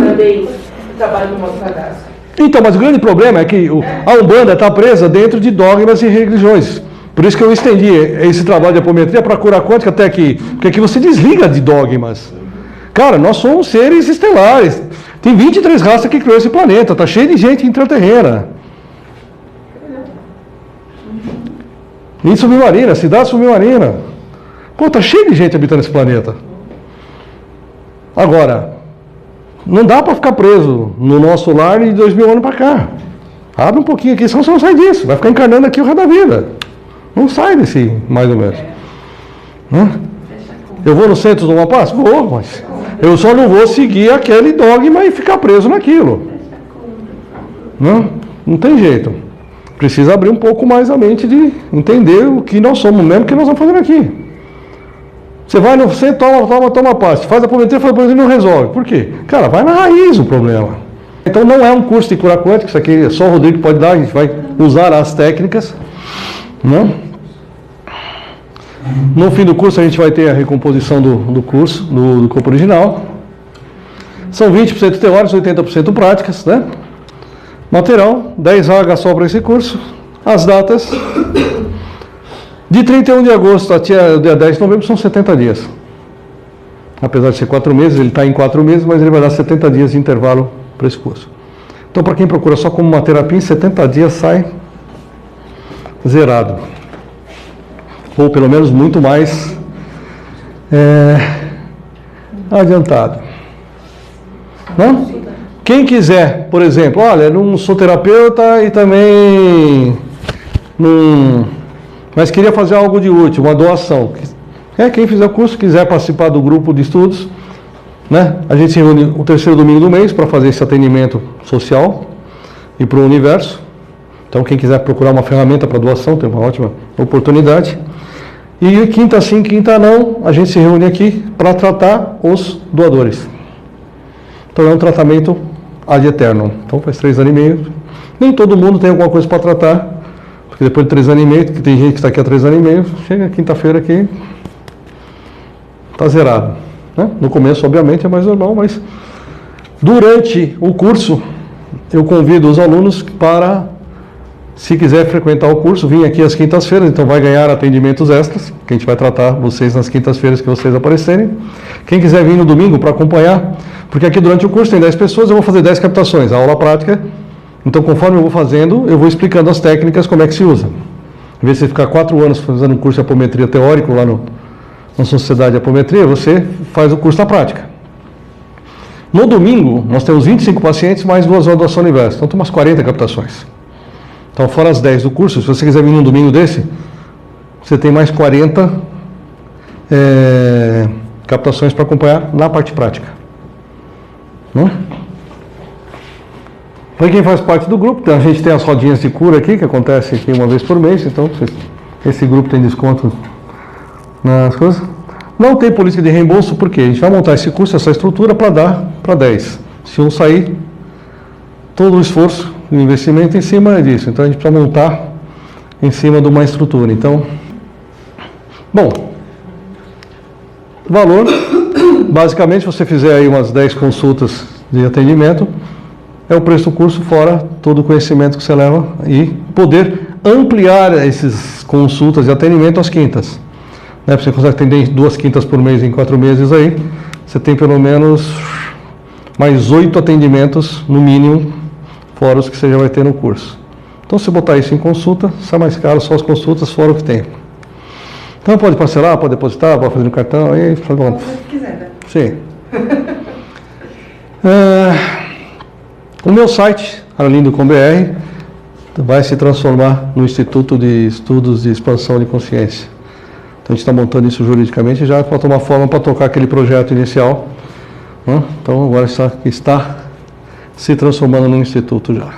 também trabalha no modo cadastro. Então, mas o grande problema é que a Umbanda está presa dentro de dogmas e religiões. Por isso que eu estendi esse trabalho de apometria para a cura quântica até aqui. Porque aqui você desliga de dogmas. Cara, nós somos seres estelares. Tem 23 raças que criou esse planeta. Está cheio de gente intraterrena. Em submarina, cidade submarina. Pô, está cheio de gente habitando esse planeta. Agora, não dá para ficar preso no nosso lar de 2000 anos para cá. Abre um pouquinho aqui, senão você não sai disso. Vai ficar encarnando aqui o resto da vida. Não sai desse, mais ou menos. Eu vou no centro do Amapaz? Vou, mas eu só não vou seguir aquele dogma e ficar preso naquilo. Não tem jeito. Precisa abrir um pouco mais a mente de entender o que nós somos mesmo, o que nós estamos fazendo aqui. Você vai no centro, toma passe, faz a apometria, e não resolve. Por quê? Cara, vai na raiz o problema. Então não é um curso de cura quântica, isso aqui só o Rodrigo pode dar, a gente vai usar as técnicas. Não? No fim do curso a gente vai ter a recomposição do curso, do corpo original. São 20% teóricas, 80% práticas, né? Material, 10 vagas só para esse curso. As datas, de 31 de agosto até o dia 10 de novembro, são 70 dias. Apesar de ser 4 meses, ele está em 4 meses, mas ele vai dar 70 dias de intervalo para esse curso. Então, para quem procura só como uma terapia, em 70 dias sai zerado. Ou pelo menos muito mais adiantado. Não? Quem quiser, por exemplo, olha, não sou terapeuta e também não, mas queria fazer algo de útil, uma doação. Quem fizer o curso, quiser participar do grupo de estudos, né? A gente se reúne o terceiro domingo do mês para fazer esse atendimento social e para o universo. Então, quem quiser procurar uma ferramenta para doação, tem uma ótima oportunidade. E quinta sim, quinta não, a gente se reúne aqui para tratar os doadores. Então, é um tratamento ad eterno. Então, faz 3 anos e meio. Nem todo mundo tem alguma coisa para tratar, porque depois de 3 anos e meio, que tem gente que está aqui há 3 anos e meio, chega quinta-feira aqui, está zerado. Né? No começo, obviamente, é mais normal, mas durante o curso, eu convido os alunos para Se quiser frequentar o curso, vim aqui às quintas-feiras, então vai ganhar atendimentos extras, que a gente vai tratar vocês nas quintas-feiras que vocês aparecerem. Quem quiser vir no domingo para acompanhar, porque aqui durante o curso tem 10 pessoas, eu vou fazer 10 captações, a aula prática. Então, conforme eu vou fazendo, eu vou explicando as técnicas, como é que se usa. Em vez de você ficar 4 anos fazendo um curso de apometria teórico lá na Sociedade de Apometria, você faz o curso na prática. No domingo, nós temos 25 pacientes, mais 2 horas do Ação Universo. Então, tem umas 40 captações. Então, fora as 10 do curso, se você quiser vir num domingo desse, você tem mais 40 captações para acompanhar na parte prática. Para quem faz parte do grupo, a gente tem as rodinhas de cura aqui, que acontece aqui uma vez por mês, então esse grupo tem desconto nas coisas. Não tem política de reembolso, porque a gente vai montar esse curso, essa estrutura, para dar para 10. Se um sair, todo o esforço, o investimento em cima disso. Então a gente precisa montar em cima de uma estrutura. Então, bom, valor, basicamente, se você fizer aí umas 10 consultas de atendimento, é o preço do curso fora todo o conhecimento que você leva e poder ampliar essas consultas de atendimento às quintas. Você consegue atender 2 quintas por mês em 4 meses aí, você tem pelo menos mais 8 atendimentos no mínimo, fora os que você já vai ter no curso. Então, se botar isso em consulta, sai mais caro só as consultas, fora o que tem. Então, pode parcelar, pode depositar, pode fazer no cartão, aí faz o que quiser, né? Sim. O meu site, Arlindo.com.br, vai se transformar no Instituto de Estudos de Expansão de Consciência. Então, a gente está montando isso juridicamente já para tomar forma para tocar aquele projeto inicial. Então, agora está se transformando num instituto já.